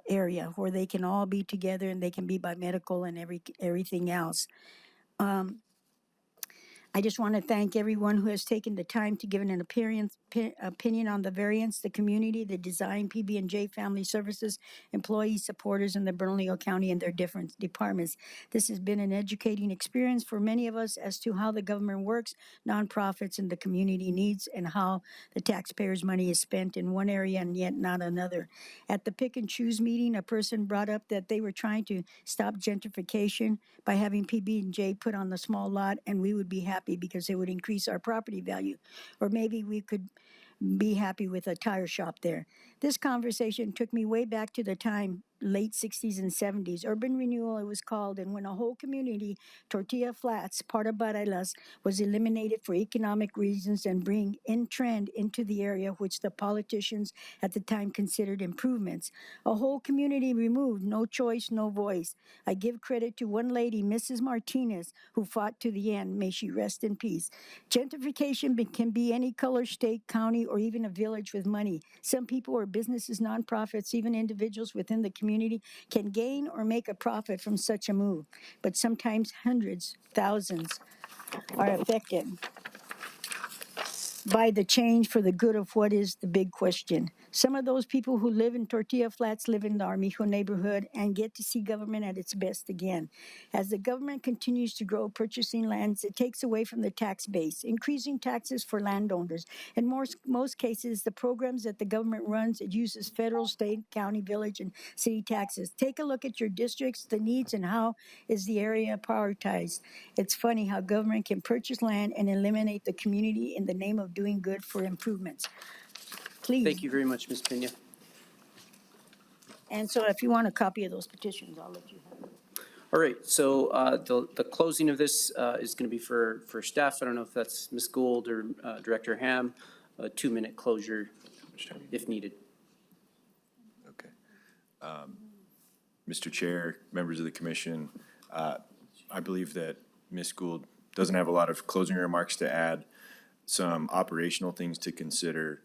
F: area where they can all be together and they can be by medical and everything else. I just want to thank everyone who has taken the time to give an opinion on the variance, the community, the design, PB&J Family Services, employees, supporters in the Bernalillo County and their different departments. This has been an educating experience for many of us as to how the government works, nonprofits, and the community needs, and how the taxpayers' money is spent in one area and yet not another. At the pick and choose meeting, a person brought up that they were trying to stop gentrification by having PB&J put on the small lot, and we would be happy because it would increase our property value. Or maybe we could be happy with a tire shop there. This conversation took me way back to the time, late 60s and 70s. Urban renewal, it was called, and when a whole community, Tortilla Flats, part of Barelas, was eliminated for economic reasons and bring in trend into the area, which the politicians at the time considered improvements. A whole community removed, no choice, no voice. I give credit to one lady, Mrs. Martinez, who fought to the end. May she rest in peace. Gentrification can be any color, state, county, or even a village with money. Some people or businesses, nonprofits, even individuals within the community can gain or make a profit from such a move. But sometimes hundreds, thousands are affected by the change for the good of what is the big question. Some of those people who live in Tortilla Flats live in the Armijo neighborhood and get to see government at its best again. As the government continues to grow purchasing lands, it takes away from the tax base, increasing taxes for landowners. In most cases, the programs that the government runs, it uses federal, state, county, village, and city taxes. Take a look at your districts, the needs, and how is the area prioritized. It's funny how government can purchase land and eliminate the community in the name of doing good for improvements. Please.
A: Thank you very much, Ms. Pena.
F: And so if you want a copy of those petitions, I'll let you have it.
A: All right, so the closing of this is going to be for staff. I don't know if that's Ms. Gould or Director Ham, a 2-minute closure if needed.
B: Okay. Mr. Chair, members of the commission, I believe that Ms. Gould doesn't have a lot of closing remarks to add. Some operational things to consider.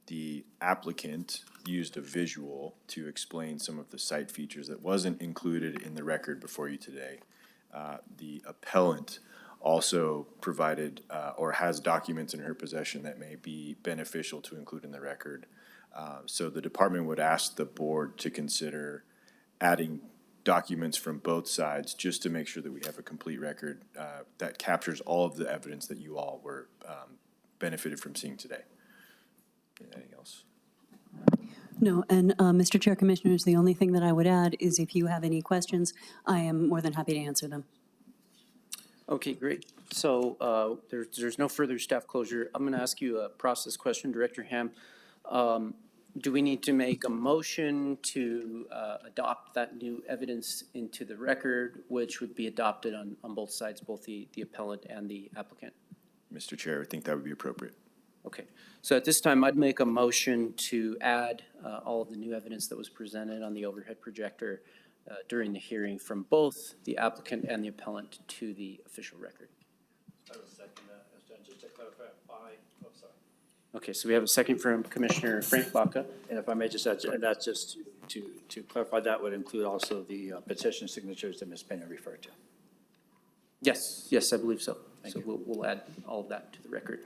B: The applicant used a visual to explain some of the site features that wasn't included in the record before you today. The appellant also provided or has documents in her possession that may be beneficial to include in the record. So the department would ask the board to consider adding documents from both sides just to make sure that we have a complete record that captures all of the evidence that you all were benefited from seeing today. Anything else?
E: No, and Mr. Chair, Commissioners, the only thing that I would add is if you have any questions, I am more than happy to answer them.
A: Okay, great. So there's no further staff closure. I'm going to ask you a process question, Director Ham. Do we need to make a motion to adopt that new evidence into the record, which would be adopted on both sides, both the appellant and the applicant?
B: Mr. Chair, I think that would be appropriate.
A: Okay, so at this time, I'd make a motion to add all of the new evidence that was presented on the overhead projector during the hearing from both the applicant and the appellant to the official record.
J: I will second that, just to clarify.
A: Okay, so we have a second from Commissioner Frank Baca.
J: And if I may just add, that's just to clarify, that would include also the petition signatures that Ms. Pena referred to.
A: Yes, I believe so. So we'll add all of that to the record.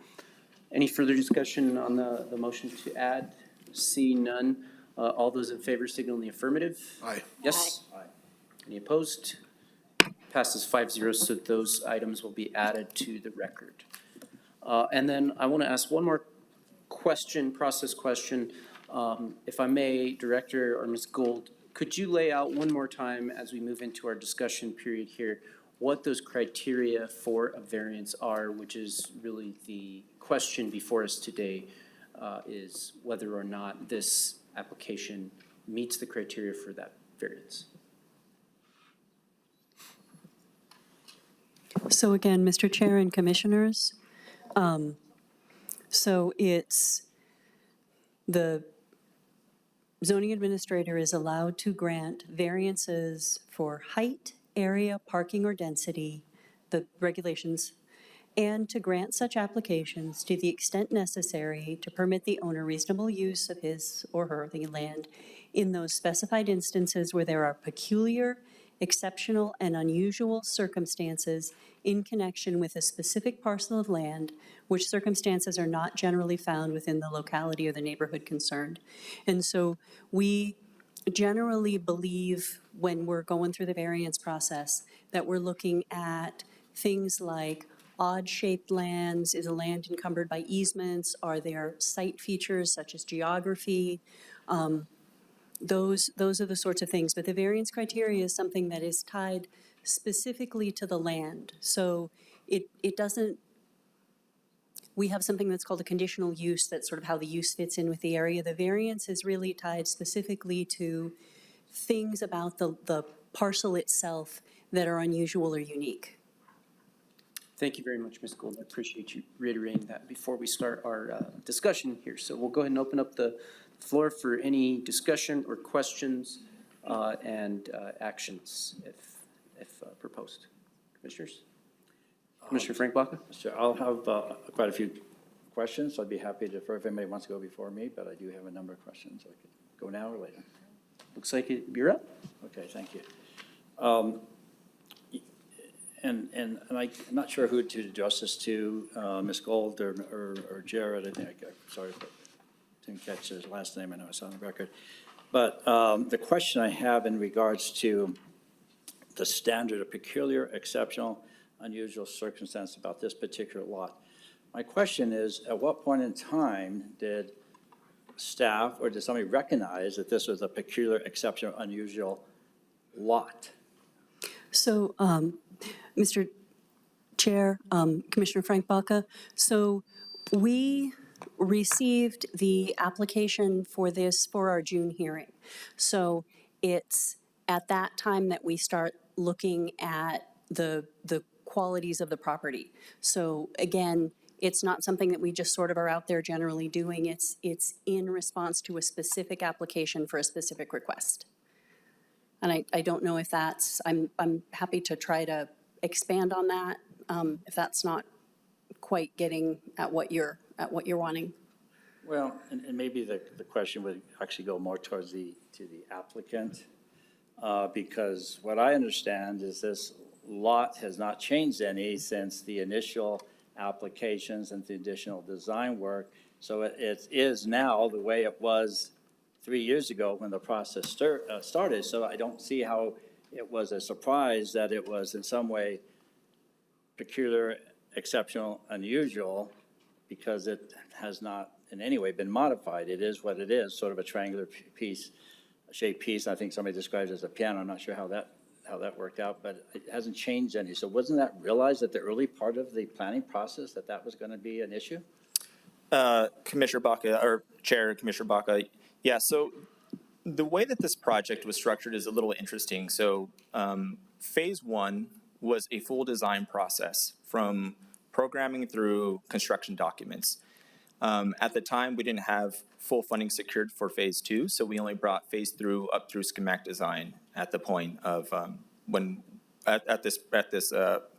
A: Any further discussion on the motion to add? Seeing none, all those in favor signal in the affirmative.
B: Aye.
A: Yes? Aye. Any opposed? Passes 5-0, so those items will be added to the record. And then I want to ask one more question, process question. If I may, Director or Ms. Gould, could you lay out one more time as we move into our discussion period here what those criteria for a variance are, which is really the question before us today, is whether or not this application meets the criteria for that variance?
E: So again, Mr. Chair and Commissioners, so it's the zoning administrator is allowed to grant variances for height, area, parking, or density, the regulations, and to grant such applications to the extent necessary to permit the owner reasonable use of his or her the land in those specified instances where there are peculiar exceptional and unusual circumstances in connection with a specific parcel of land, which circumstances are not generally found within the locality or the neighborhood concerned. And so we generally believe when we're going through the variance process that we're looking at things like odd-shaped lands. Is a land encumbered by easements? Are there site features such as geography? Those are the sorts of things. But the variance criteria is something that is tied specifically to the land. So it doesn't, we have something that's called a conditional use. That's sort of how the use fits in with the area. The variance is really tied specifically to things about the parcel itself that are unusual or unique.
A: Thank you very much, Ms. Gould. I appreciate you reiterating that before we start our discussion here. So we'll go ahead and open up the floor for any discussion or questions and actions if proposed. Commissioners? Commissioner Frank Baca?
J: Sure, I'll have quite a few questions. I'd be happy to, if anybody wants to go before me, but I do have a number of questions. I could go now or later.
A: Looks like you're up.
J: Okay, thank you. And I'm not sure who to address this to, Ms. Gold or Jared. I think, sorry if I didn't catch his last name. I know it's on the record. But the question I have in regards to the standard of peculiar, exceptional, unusual circumstance about this particular lot. My question is, at what point in time did staff or did somebody recognize that this was a peculiar, exceptional, unusual lot?
E: So, Mr. Chair, Commissioner Frank Baca, so we received the application for this for our June hearing. So it's at that time that we start looking at the qualities of the property. So again, it's not something that we just sort of are out there generally doing. It's in response to a specific application for a specific request. And I don't know if that's, I'm happy to try to expand on that, if that's not quite getting at what you're wanting.
J: Well, and maybe the question would actually go more towards to the applicant, because what I understand is this lot has not changed any since the initial applications and the additional design work. So it is now the way it was 3 years ago when the process started. So I don't see how it was a surprise that it was in some way peculiar, exceptional, unusual, because it has not in any way been modified. It is what it is, sort of a triangular piece, a shaped piece. I think somebody described it as a piano. I'm not sure how that worked out, but it hasn't changed any. So wasn't that realized at the early part of the planning process that was going to be an issue?
I: Commissioner Baca, or Chair Commissioner Baca, yeah, so the way that this project was structured is a little interesting. So phase one was a full design process from programming through construction documents. At the time, we didn't have full funding secured for phase two, so we only brought phase through up through schematic design at the point of when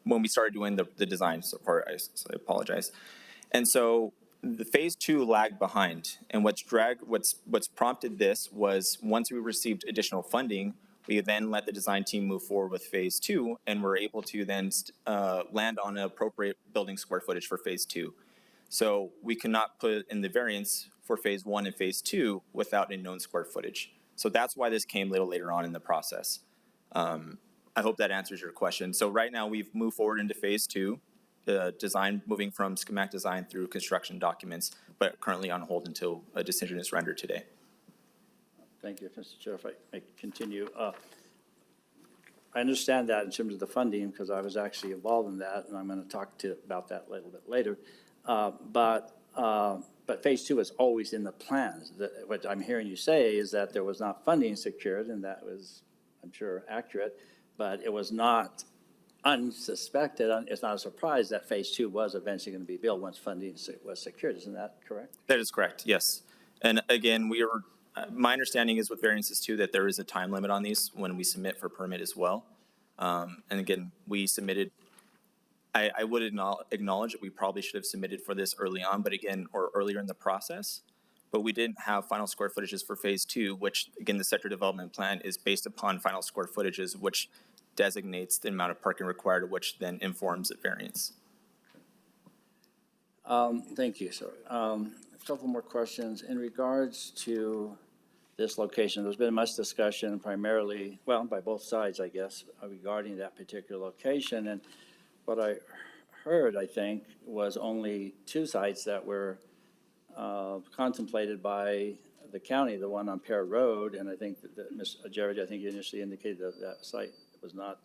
I: we started doing the design. So far, I apologize. And so the phase two lagged behind, and what's prompted this was once we received additional funding, we then let the design team move forward with phase two, and we're able to then land on an appropriate building square footage for phase two. So we cannot put in the variance for phase one and phase two without a known square footage. So that's why this came a little later on in the process. I hope that answers your question. So right now we've moved forward into phase two, design moving from schematic design through construction documents, but currently on hold until a decision is rendered today.
J: Thank you, Mr. Chair. If I may continue. I understand that in terms of the funding, because I was actually involved in that, and I'm going to talk about that a little bit later. But phase two is always in the plans. What I'm hearing you say is that there was not funding secured, and that was, I'm sure, accurate, but it was not unsuspected. It's not a surprise that phase two was eventually going to be built once funding was secured. Isn't that correct?
I: That is correct, yes. And again, my understanding is with variances too that there is a time limit on these when we submit for permit as well. And again, we submitted, I would acknowledge that we probably should have submitted for this early on, but again, or earlier in the process, but we didn't have final square footages for phase two, which again, the sector development plan is based upon final square footages, which designates the amount of parking required, which then informs the variance.
J: Thank you, sir. A couple more questions. In regards to this location, there's been much discussion primarily, well, by both sides, I guess, regarding that particular location. And what I heard, I think, was only two sites that were contemplated by the county, the one on Pear Road, and I think that Ms. Jared, I think you initially indicated that that site was not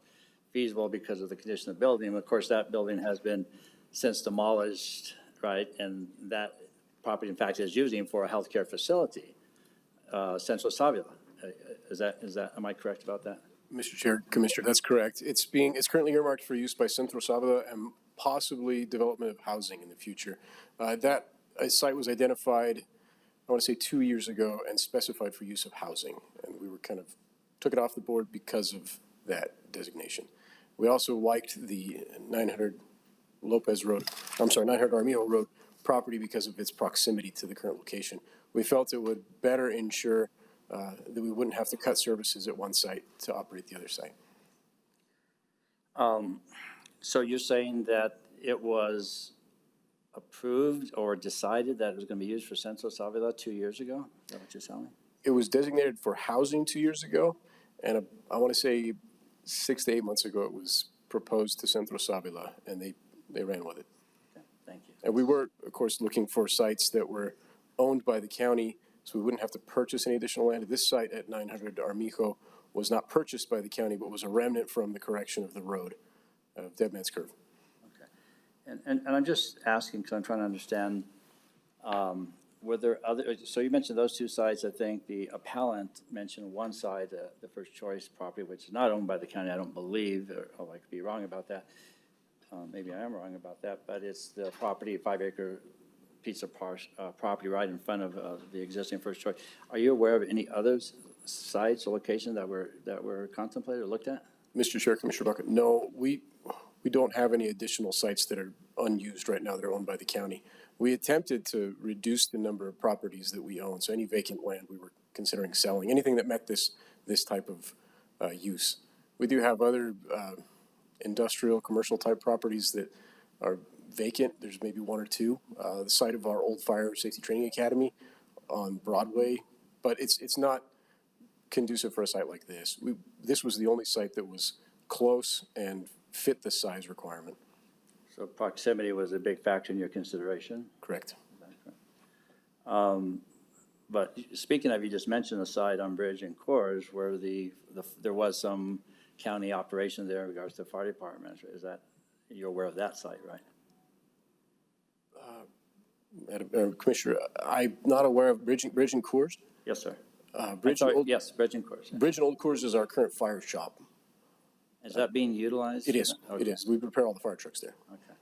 J: feasible because of the condition of the building. And of course, that building has been since demolished, right? And that property, in fact, is using for a healthcare facility, Central Savila. Am I correct about that?
G: Mr. Chair, Commissioner, that's correct. It's currently earmarked for use by Centro Savila and possibly development of housing in the future. That site was identified, I want to say 2 years ago, and specified for use of housing. And we were took it off the board because of that designation. We also liked the 900 Armijo Road property because of its proximity to the current location. We felt it would better ensure that we wouldn't have to cut services at one site to operate the other site.
J: So you're saying that it was approved or decided that it was going to be used for Central Savila 2 years ago? Is that what you're telling me?
G: It was designated for housing 2 years ago, and I want to say 6 to 8 months ago, it was proposed to Centro Savila, and they ran with it.
J: Okay, thank you.
G: And we were, of course, looking for sites that were owned by the county, so we wouldn't have to purchase any additional land. This site at 900 Armijo was not purchased by the county, but was a remnant from the correction of the road, of Dead Man's Curve.
J: And I'm just asking because I'm trying to understand, were there other, so you mentioned those two sites. I think the appellant mentioned one side, the First Choice property, which is not owned by the county, I don't believe, or I could be wrong about that. Maybe I am wrong about that, but it's the property, 5-acre piece of property right in front of the existing First Choice. Are you aware of any other sites or locations that were contemplated or looked at?
G: Mr. Chair, Commissioner Bucket, no, we don't have any additional sites that are unused right now that are owned by the county. We attempted to reduce the number of properties that we own, so any vacant land we were considering selling, anything that met this type of use. We do have other industrial, commercial type properties that are vacant. There's maybe one or two. The site of our old Fire Safety Training Academy on Broadway, but it's not conducive for a site like this. This was the only site that was close and fit the size requirement.
J: So proximity was a big factor in your consideration?
G: Correct.
J: But speaking of, you just mentioned the site on Bridge and Coors where there was some county operation there in regards to the fire department. Is that, you're aware of that site, right?
G: Commissioner, I'm not aware of Bridge and Coors.
J: Yes, sir.
G: Bridge and Old
J: Coors. Yeah.
G: Bridge and Old Coors is our current fire shop.
J: Is that being utilized?
G: It is.
J: Okay.
G: It is. We prepare all the fire trucks there.
J: Okay.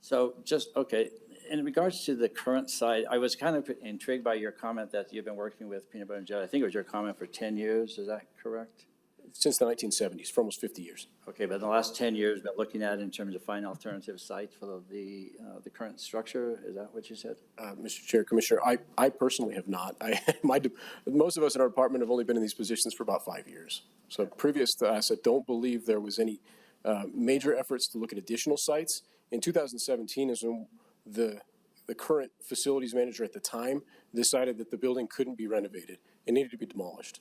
J: So okay, in regards to the current site, I was kind of intrigued by your comment that you've been working with Peanut Butter and Jelly. I think it was your comment for 10 years. Is that correct?
G: Since the 1970s, for almost 50 years.
J: Okay, but in the last 10 years, been looking at it in terms of finding alternative sites for the current structure. Is that what you said?
G: Mr. Chair, Commissioner, I personally have not. Most of us in our department have only been in these positions for about 5 years. So previous to us, I don't believe there was any major efforts to look at additional sites. In 2017 is when the current facilities manager at the time decided that the building couldn't be renovated. It needed to be demolished.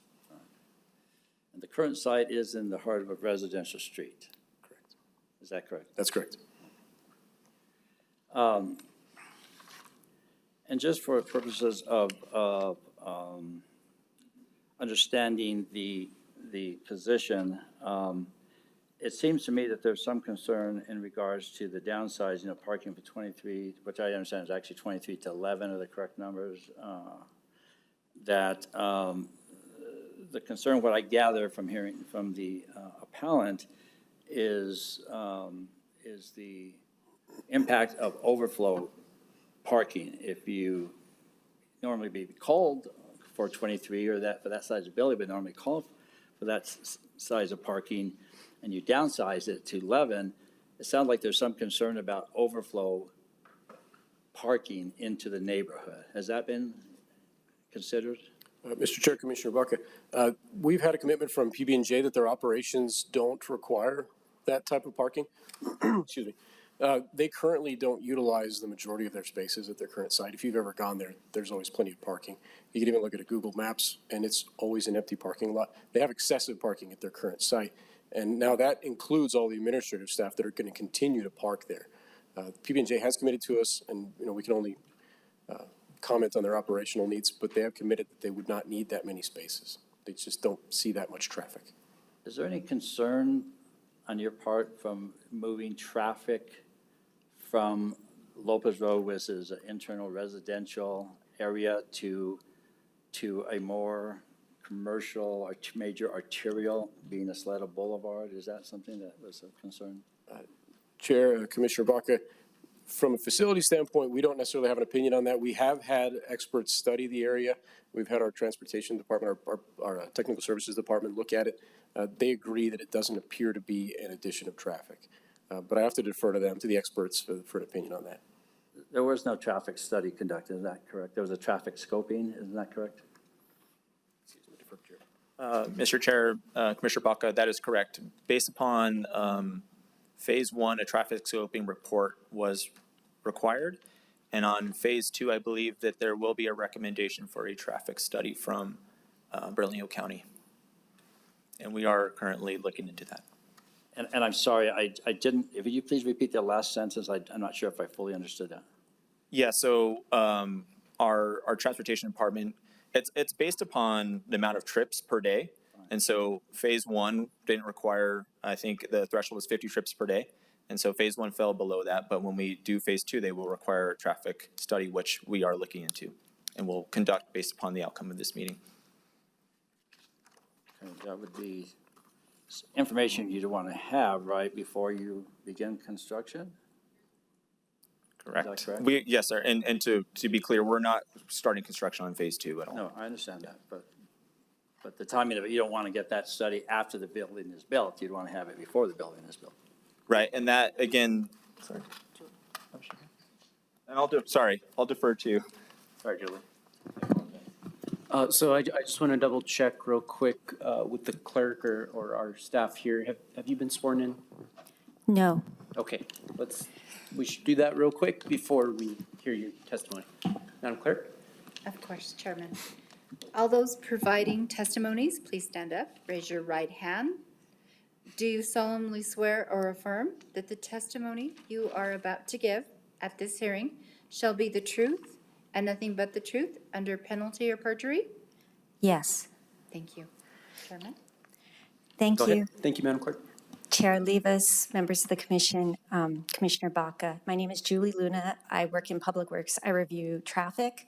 J: And the current site is in the heart of a residential street.
G: Correct.
J: Is that correct?
G: That's correct.
J: And just for purposes of understanding the position, it seems to me that there's some concern in regards to the downsizing of parking for 23, which I understand is actually 23 to 11 are the correct numbers, that the concern, what I gather from hearing from the appellant is the impact of overflow parking. If you normally be called for 23 or that for that size of building, but normally called for that size of parking, and you downsize it to 11, it sounds like there's some concern about overflow parking into the neighborhood. Has that been considered?
G: Mr. Chair, Commissioner Baca, we've had a commitment from PB&J that their operations don't require that type of parking. Excuse me. They currently don't utilize the majority of their spaces at their current site. If you've ever gone there, there's always plenty of parking. You can even look at a Google Maps, and it's always an empty parking lot. They have excessive parking at their current site, and now that includes all the administrative staff that are going to continue to park there. PB&J has committed to us, and we can only comment on their operational needs, but they have committed that they would not need that many spaces. They just don't see that much traffic.
J: Is there any concern on your part from moving traffic from Lopez Road, which is an internal residential area, to a more commercial or major arterial, being a Salado Boulevard? Is that something that was of concern?
G: Chair, Commissioner Baca, from a facility standpoint, we don't necessarily have an opinion on that. We have had experts study the area. We've had our transportation department, our technical services department look at it. They agree that it doesn't appear to be an addition of traffic. But I have to defer to them, to the experts, for an opinion on that.
J: There was no traffic study conducted, is that correct? There was a traffic scoping, isn't that correct?
I: Mr. Chair, Commissioner Baca, that is correct. Based upon Phase 1, a traffic scoping report was required. And on Phase 2, I believe that there will be a recommendation for a traffic study from Bernalillo County. And we are currently looking into that.
J: And I'm sorry, I didn't, if you please repeat the last sentence, I'm not sure if I fully understood that.
I: Yeah, so our transportation department, it's based upon the amount of trips per day. And so Phase 1 didn't require, I think the threshold was 50 trips per day. And so Phase 1 fell below that. But when we do Phase 2, they will require a traffic study, which we are looking into and will conduct based upon the outcome of this meeting.
J: Okay, that would be information you'd want to have, right, before you begin construction?
I: Correct.
J: Is that correct?
I: Yes, sir. And to be clear, we're not starting construction on Phase 2 at all.
J: No, I understand that, but the timing of it, you don't want to get that study after the building is built. You'd want to have it before the building is built.
I: Right, and that, again, sorry. And I'll defer to you. Sorry, Julie.
A: So I just want to double check real quick with the clerk or our staff here. Have you been sworn in?
C: No.
A: Okay, we should do that real quick before we hear your testimony. Madam Clerk?
C: Of course, Chairman. All those providing testimonies, please stand up, raise your right hand. Do you solemnly swear or affirm that the testimony you are about to give at this hearing shall be the truth and nothing but the truth under penalty of perjury?
K: Yes,
C: Thank you. Chairman?
K: thank
A: Go
K: you.
A: ahead. Thank you, Madam Clerk.
K: Chair Levis, members of the commission, Commissioner Baca. My name is Julie Luna. I work in Public Works. I review traffic.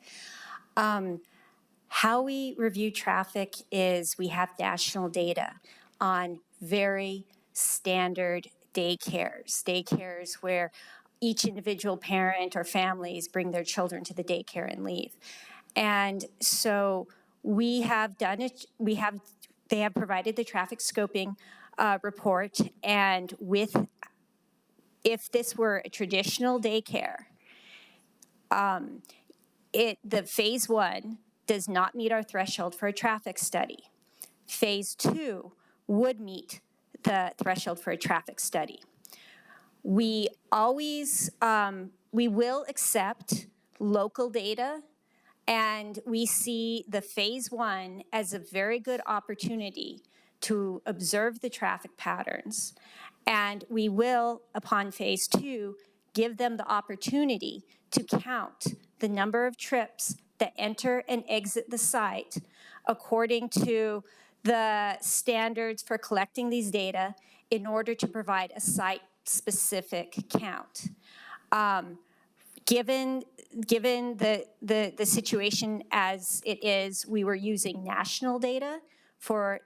K: How we review traffic is we have national data on very standard daycares where each individual parent or families bring their children to the daycare and leave. And so we have done it, they have provided the traffic scoping report, and if this were a traditional daycare, the Phase 1 does not meet our threshold for a traffic study. Phase 2 would meet the threshold for a traffic study. We will accept local data, and we see the Phase 1 as a very good opportunity to observe the traffic patterns. And we will, upon Phase 2, give them the opportunity to count the number of trips that enter and exit the site according to the standards for collecting these data in order to provide a site-specific count. Given the situation as it is, we were using national data for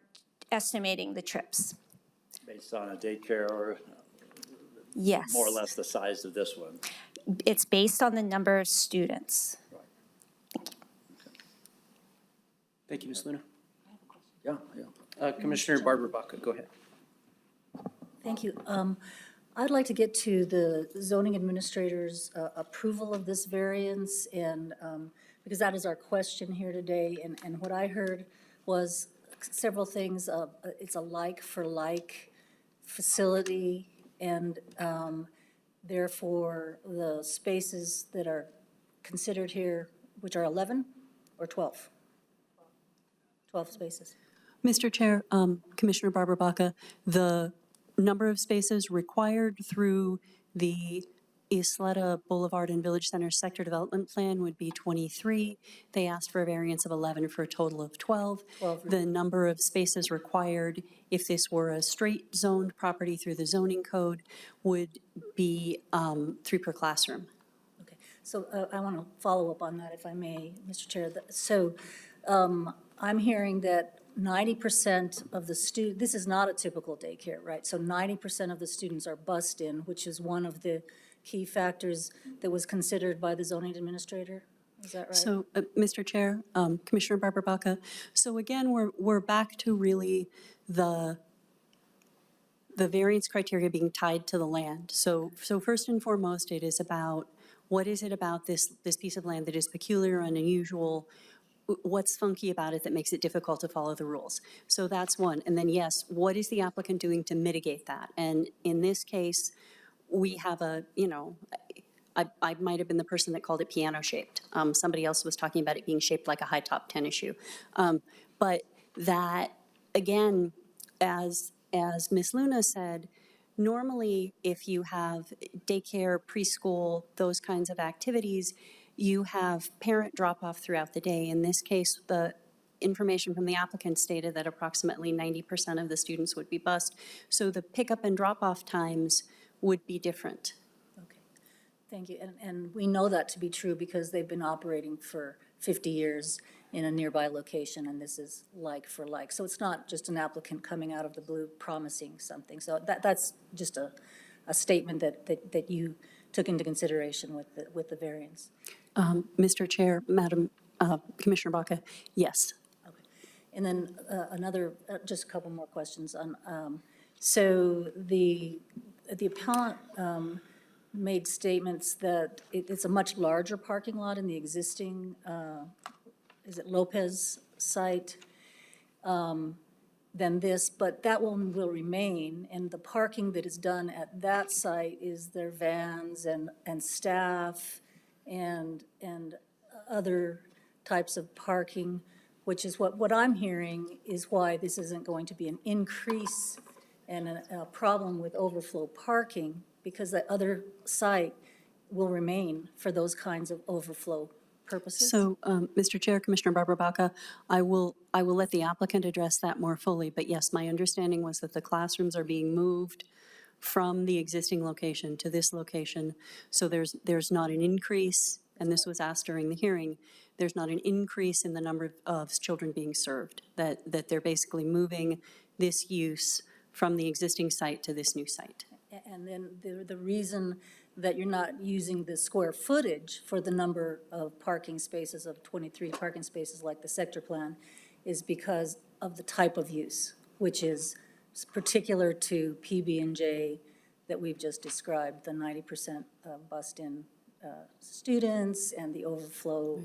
K: estimating the trips.
J: Based on a daycare or
K: Yes.
J: more or less the size of this one?
K: It's based on the number of students.
A: Thank you, Ms. Luna.
J: Yeah.
A: Commissioner Barbara Baca, go ahead.
L: Thank you. I'd like to get to the zoning administrator's approval of this variance, and, because that is our question here today, and what I heard was several things. It's a like-for-like facility, and therefore, the spaces that are considered here, which are 11 or 12? 12 spaces.
E: Mr. Chair, Commissioner Barbara Baca, the number of spaces required through the Isleta Boulevard and Village Center Sector Development Plan would be 23. They asked for a variance of 11 for a total of 12.
L: 12.
E: The number of spaces required, if this were a straight zoned property through the zoning code, would be 3 per classroom.
L: Okay, so I want to follow up on that, if I may, Mr. Chair. So I'm hearing that 90% of the this is not a typical daycare, right? So 90% of the students are bused in, which is one of the key factors that was considered by the zoning administrator. Is that right?
E: So, Mr. Chair, Commissioner Barbara Baca, so again, we're back to really the variance criteria being tied to the land. So first and foremost, it is about, what is it about this piece of land that is peculiar and unusual? What's funky about it that makes it difficult to follow the rules? So that's one. And then, yes, what is the applicant doing to mitigate that? And in this case, we have I might have been the person that called it piano-shaped. Somebody else was talking about it being shaped like a high-top tennis shoe. But that, again, as Ms. Luna said, normally if you have daycare, preschool, those kinds of activities, you have parent drop-off throughout the day. In this case, the information from the applicant stated that approximately 90% of the students would be bused. So the pickup and drop-off times would be different.
L: Okay, thank you. And we know that to be true because they've been operating for 50 years in a nearby location, and this is like for like. So it's not just an applicant coming out of the blue promising something. So that's just a statement that you took into consideration with the variance.
E: Mr. Chair, Madam Commissioner Baca, yes.
L: Okay. And then just a couple more questions on, so the appellant made statements that it's a much larger parking lot in the existing, is it Lopez site, than this, but that one will remain, and the parking that is done at that site is their vans and staff and other types of parking, which is what I'm hearing is why this isn't going to be an increase and a problem with overflow parking, because the other site will remain for those kinds of overflow purposes.
E: So, Mr. Chair, Commissioner Barbara Baca, I will let the applicant address that more fully, but yes, my understanding was that the classrooms are being moved from the existing location to this location, so there's not an increase, and this was asked during the hearing, there's not an increase in the number of children being served, that they're basically moving this use from the existing site to this new site.
L: And then the reason that you're not using the square footage for the number of parking spaces of 23 parking spaces like the sector plan is because of the type of use, which is particular to PB&J that we've just described, the 90% bused-in students and the overflow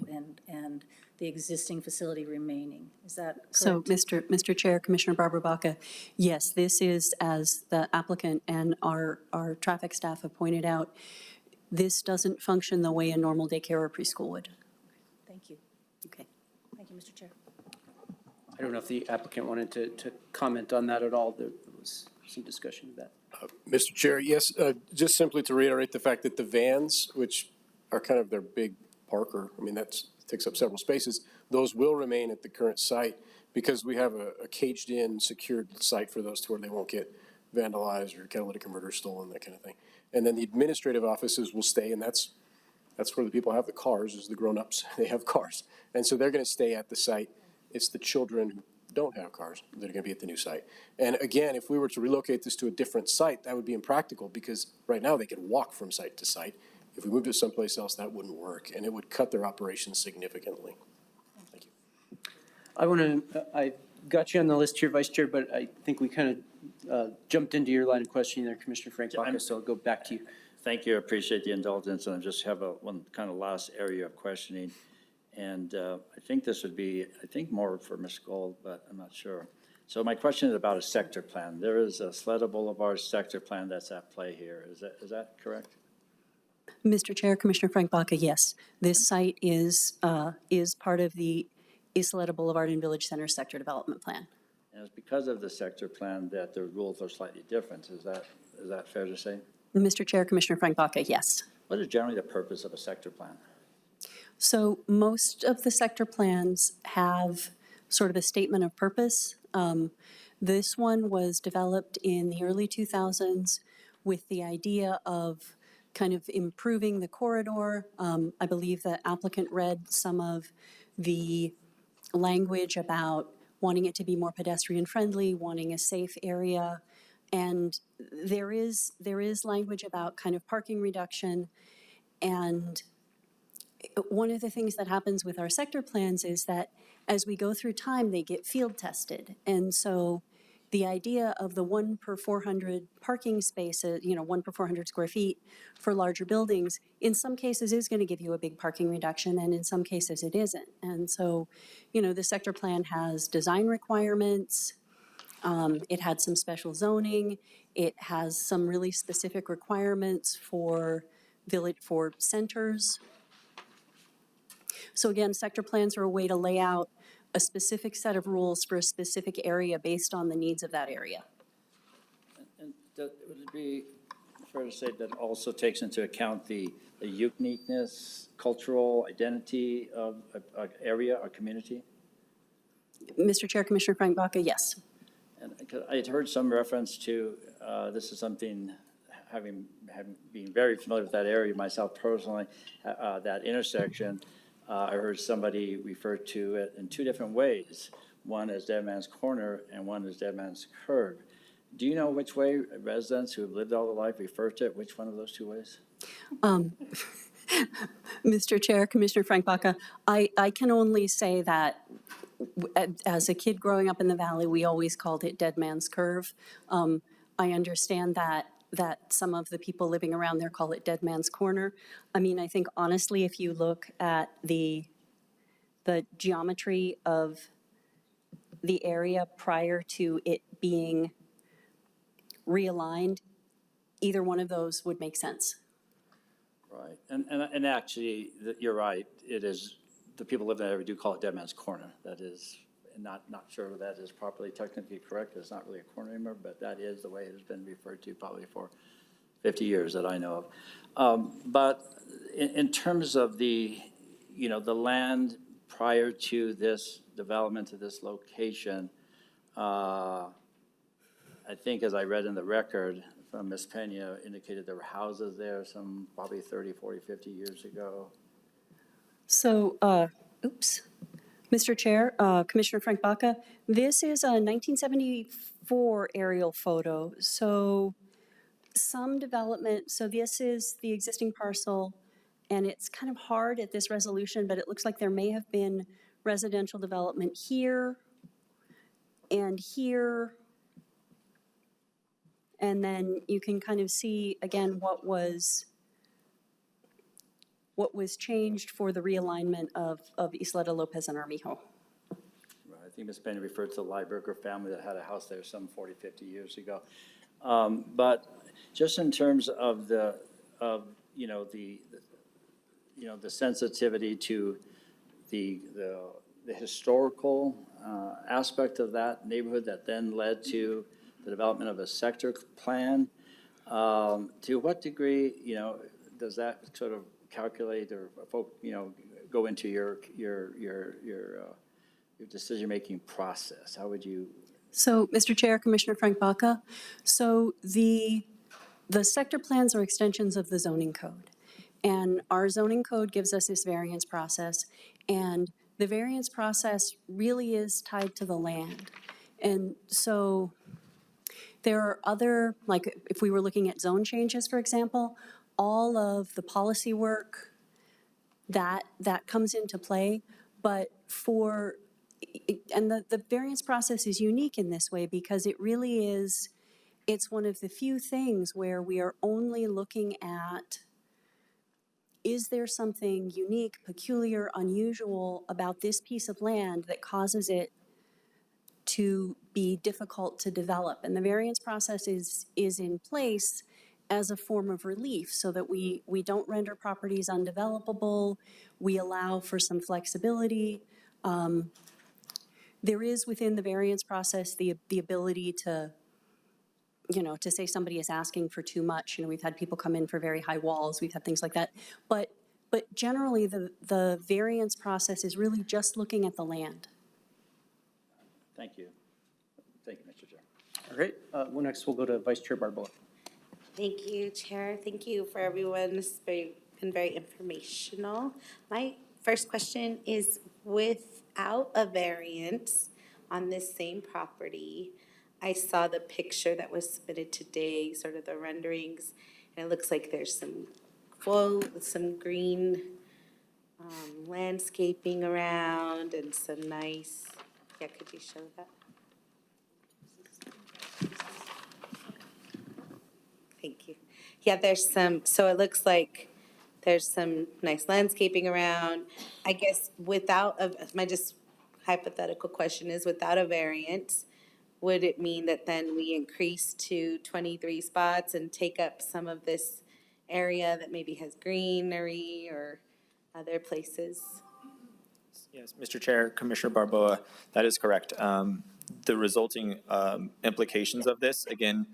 L: and the existing facility remaining. Is that correct?
E: So, Mr. Chair, Commissioner Barbara Baca, yes, this is, as the applicant and our traffic staff have pointed out, this doesn't function the way a normal daycare or preschool would.
L: Thank you.
E: Okay.
L: Thank you, Mr. Chair.
A: I don't know if the applicant wanted to comment on that at all. There was some discussion of that.
G: Mr. Chair, yes, just simply to reiterate the fact that the vans, which are kind of their big parker, I mean, that takes up several spaces, those will remain at the current site because we have a caged-in, secured site for those to where they won't get vandalized or catalytic converters stolen, that kind of thing. And then the administrative offices will stay, and that's where the people have the cars, is the grown-ups. They have cars. And so they're going to stay at the site. It's the children who don't have cars that are going to be at the new site. And again, if we were to relocate this to a different site, that would be impractical because right now they can walk from site to site. If we moved it someplace else, that wouldn't work, and it would cut their operations significantly. Thank you.
A: I got you on the list here, Vice Chair, but I think we kind jumped into your line of questioning there, Commissioner Frank
J: I'm-
A: Baca, so I'll go back to you.
J: Thank you, I appreciate the indulgence, and I just have one kind of last area of questioning. And I think this would be, more for Ms. Gold, but I'm not sure. So my question is about a sector plan. There is a Sleda Boulevard sector plan that's at play here. Is that correct?
E: Mr. Chair, Commissioner Frank Baca, yes. This site is part of the Isleta Boulevard and Village Center Sector Development Plan.
J: And it's because of the sector plan that the rules are slightly different. Is that fair to say?
E: Mr. Chair, Commissioner Frank Baca, yes.
J: What is generally the purpose of a sector plan?
E: So most of the sector plans have sort of a statement of purpose. This one was developed in the early 2000s with the idea of kind of improving the corridor. I believe the applicant read some of the language about wanting it to be more pedestrian friendly, wanting a safe area. And there is language about kind of parking reduction. And one of the things that happens with our sector plans is that as we go through time, they get field tested. And so the idea of the 1 per 400 parking spaces, 1 per 400 square feet for larger buildings, in some cases is going to give you a big parking reduction, and in some cases it isn't. And so, the sector plan has design requirements. It had some special zoning. It has some really specific requirements for centers. So again, sector plans are a way to lay out a specific set of rules for a specific area based on the needs of that area.
J: And would it be fair to say that also takes into account the uniqueness, cultural identity of an area or community?
E: Mr. Chair, Commissioner Frank Baca, yes.
J: And I had heard some reference to, this is something, having being very familiar with that area myself personally, that intersection, I heard somebody refer to it in two different ways. One as Dead Man's Corner and one as Dead Man's Curve. Do you know which way residents who have lived all their life refer to it, which one of those two ways?
E: Mr. Chair, Commissioner Frank Baca, I can only say that as a kid growing up in the valley, we always called it Dead Man's Curve. I understand that some of the people living around there call it Dead Man's Corner. I mean, I think honestly, if you look at the geometry of the area prior to it being realigned, either one of those would make sense.
J: Right, and actually, you're right, it is, the people living there do call it Dead Man's Corner. That is, not sure that is properly technically correct, it's not really a corner anymore, but that is the way it has been referred to probably for 50 years that I know of. But in terms of the land prior to this development to this location, I think as I read in the record from Ms. Pena, indicated there were houses there some probably 30, 40, 50 years ago.
E: So, Mr. Chair, Commissioner Frank Baca, this is a 1974 aerial photo. So some development, so this is the existing parcel, and it's kind of hard at this resolution, but it looks like there may have been residential development here and here. And then you can kind of see, again, what was changed for the realignment of Isleta, Lopez, and Armijo.
J: Right, I think Ms. Pena referred to the Lieberger family that had a house there some 40, 50 years ago. But just in terms of the sensitivity to the historical aspect of that neighborhood that then led to the development of a sector plan, to what degree, does that sort of calculate or, go into your decision-making process? How would you?
E: So, Mr. Chair, Commissioner Frank Baca, so the sector plans are extensions of the zoning code. And our zoning code gives us this variance process. And the variance process really is tied to the land. And so there are other, like if we were looking at zone changes, for example, all of the policy work that comes into play. But and the variance process is unique in this way because it really is, it's one of the few things where we are only looking at, is there something unique, peculiar, unusual about this piece of land that causes it to be difficult to develop? And the variance process is in place as a form of relief so that we don't render properties undevelopable. We allow for some flexibility. There is within the variance process the ability to, to say somebody is asking for too much. We've had people come in for very high walls, we've had things like that. But generally, the variance process is really just looking at the land.
J: Thank you. Thank you, Mr. Chair.
A: All right, well, next we'll go to Vice Chair Barboa.
M: Thank you, Chair. Thank you for everyone. This has been very informational. My first question is, without a variance on this same property, I saw the picture that was submitted today, sort of the renderings, and it looks like there's some green landscaping around and some nice, yeah, could you show that? Thank you. Yeah, so it looks like there's some nice landscaping around. I guess my just hypothetical question is, without a variance, would it mean that then we increase to 23 spots and take up some of this area that maybe has greenery or other places?
I: Yes, Mr. Chair, Commissioner Barboa, that is correct. The resulting implications of this, again,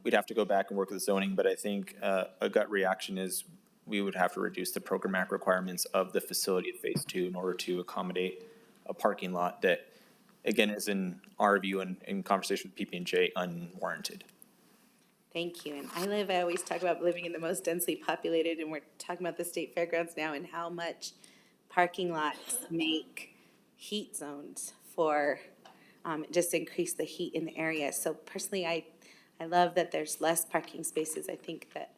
I: we'd have to go back and work with zoning, but I think a gut reaction is we would have to reduce the programmatic requirements of the facility of phase 2 in order to accommodate a parking lot that, again, is in our view and in conversation with PB&J unwarranted.
M: Thank you. And I always talk about living in the most densely populated, and we're talking about the state fairgrounds now and how much parking lots make heat zones for, just increase the heat in the area. So personally, I love that there's less parking spaces. I think that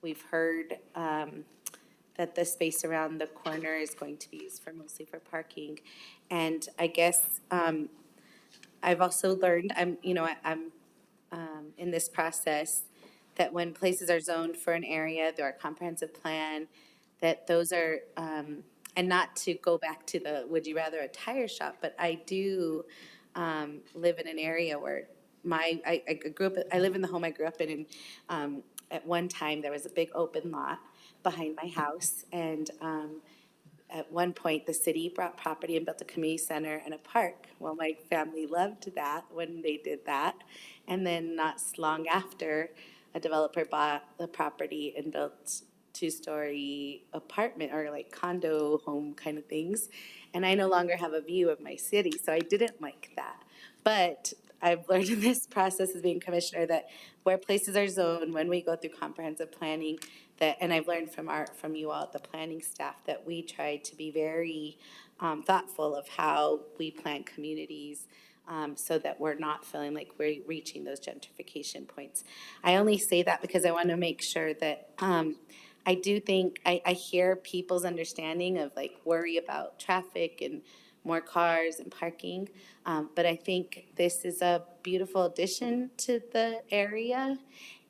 M: we've heard that the space around the corner is going to be used mostly for parking. And I guess I've also learned, I'm in this process, that when places are zoned for an area through our comprehensive plan, that those are, and not to go back to the would you rather a tire shop, but I do live in an area where I grew up, I live in the home I grew up in, and at one time there was a big open lot behind my house, and at one point, the city bought property and built a community center and a park. Well, my family loved that when they did that. And then not long after, a developer bought the property and built two-story apartment or like condo home kind of things. And I no longer have a view of my city, so I didn't like that. But I've learned in this process as being commissioner that where places are zoned, when we go through comprehensive planning, and I've learned from you all, the planning staff, that we try to be very thoughtful of how we plan communities, so that we're not feeling like we're reaching those gentrification points. I only say that because I want to make sure that I do think I hear people's understanding of like worry about traffic and more cars and parking, but I think this is a beautiful addition to the area.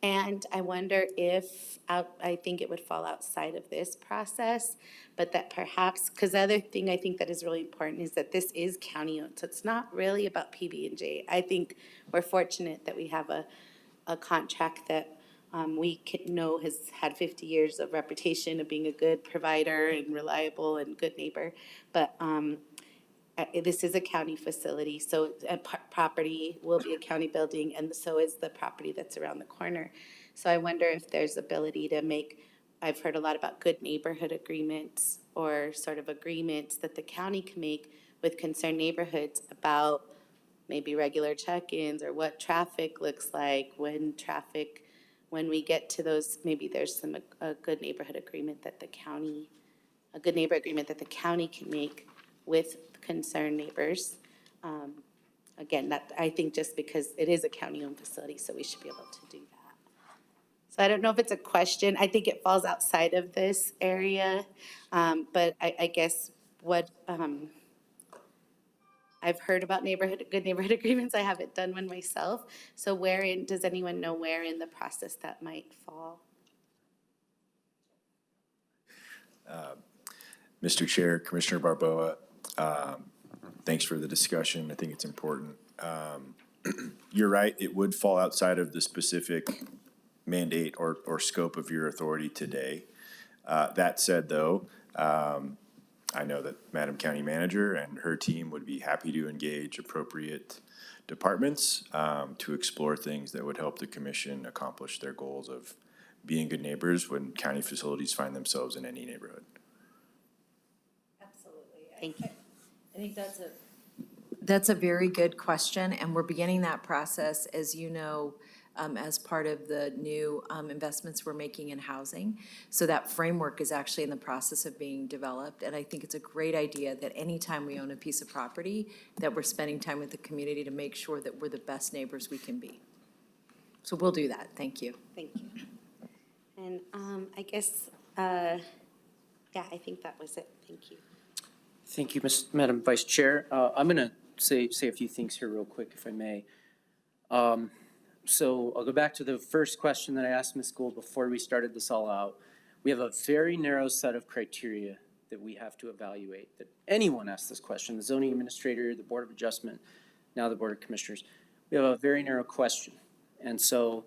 M: And I wonder if, I think it would fall outside of this process, but that perhaps, because the other thing I think that is really important is that this is county-owned, so it's not really about PB&J. I think we're fortunate that we have a contract that we know has had 50 years of reputation of being a good provider and reliable and good neighbor, but this is a county facility, so property will be a county building, and so is the property that's around the corner. So I wonder if there's ability to make, I've heard a lot about good neighborhood agreements or sort of agreements that the county can make with concerned neighborhoods about maybe regular check-ins or what traffic looks like when we get to those, maybe there's a good neighborhood agreement that the county, a good neighbor agreement that the county can make with concerned neighbors. Again, that, I think just because it is a county-owned facility, so we should be able to do that. So I don't know if it's a question. I think it falls outside of this area, but I guess what, I've heard about good neighborhood agreements. I haven't done one myself. So does anyone know where in the process that might fall?
B: Mr. Chair, Commissioner Barboa, thanks for the discussion. I think it's important. You're right, it would fall outside of the specific mandate or scope of your authority today. That said, though, I know that Madam County Manager and her team would be happy to engage appropriate departments to explore things that would help the commission accomplish their goals of being good neighbors when county facilities find themselves in any neighborhood.
M: Thank you.
N: I think that's a very good question, and we're beginning that process, as you know, as part of the new investments we're making in housing. So that framework is actually in the process of being developed, and I think it's a great idea that anytime we own a piece of property, that we're spending time with the community to make sure that we're the best neighbors we can be. So we'll do that. Thank you.
M: Thank you. And I guess, yeah, I think that was it. Thank you.
A: Thank you, Madam Vice Chair. I'm going to say a few things here real quick, if I may. So I'll go back to the first question that I asked Ms. Gould before we started this all out. We have a very narrow set of criteria that we have to evaluate, that anyone asks this question, the zoning administrator, the Board of Adjustment, now the Board of Commissioners. We have a very narrow question. And so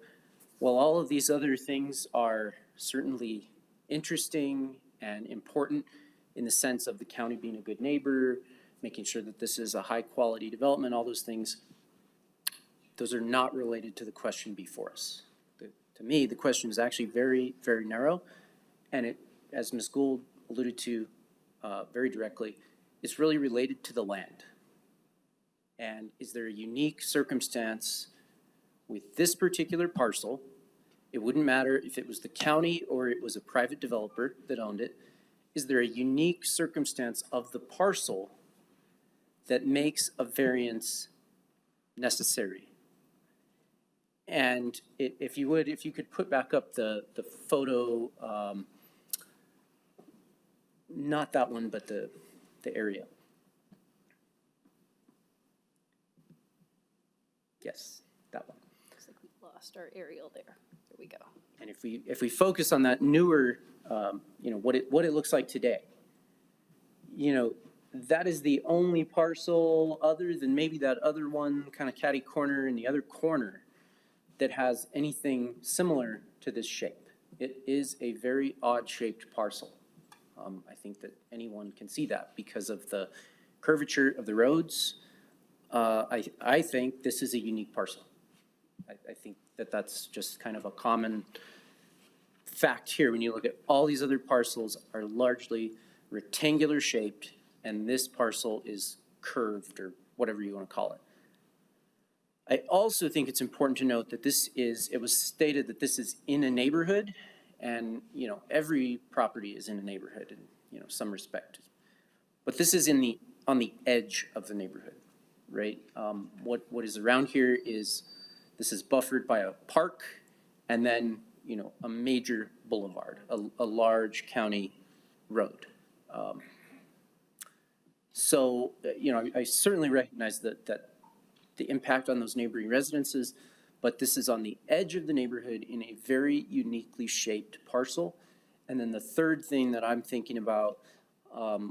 A: while all of these other things are certainly interesting and important in the sense of the county being a good neighbor, making sure that this is a high-quality development, all those things, those are not related to the question before us. To me, the question is actually very, very narrow, and it, as Ms. Gould alluded to very directly, is really related to the land. And is there a unique circumstance with this particular parcel? It wouldn't matter if it was the county or it was a private developer that owned it. Is there a unique circumstance of the parcel that makes a variance necessary? And if you could put back up the photo, not that one, but the area. Yes, that one.
E: Looks like we lost our aerial there. There we go.
A: And if we focus on that newer, what it looks like today, that is the only parcel other than maybe that other one kind of catty corner in the other corner that has anything similar to this shape. It is a very odd shaped parcel. I think that anyone can see that because of the curvature of the roads. I think this is a unique parcel. I think that that's just kind of a common fact here. When you look at all these other parcels are largely rectangular shaped, and this parcel is curved or whatever you want to call it. I also think it's important to note that it was stated that this is in a neighborhood, and every property is in a neighborhood in some respect. But this is on the edge of the neighborhood, right? What is around here is this is buffered by a park and then a major boulevard, a large county road. So I certainly recognize that the impact on those neighboring residences, but this is on the edge of the neighborhood in a very uniquely shaped parcel. And then the third thing that I'm thinking about,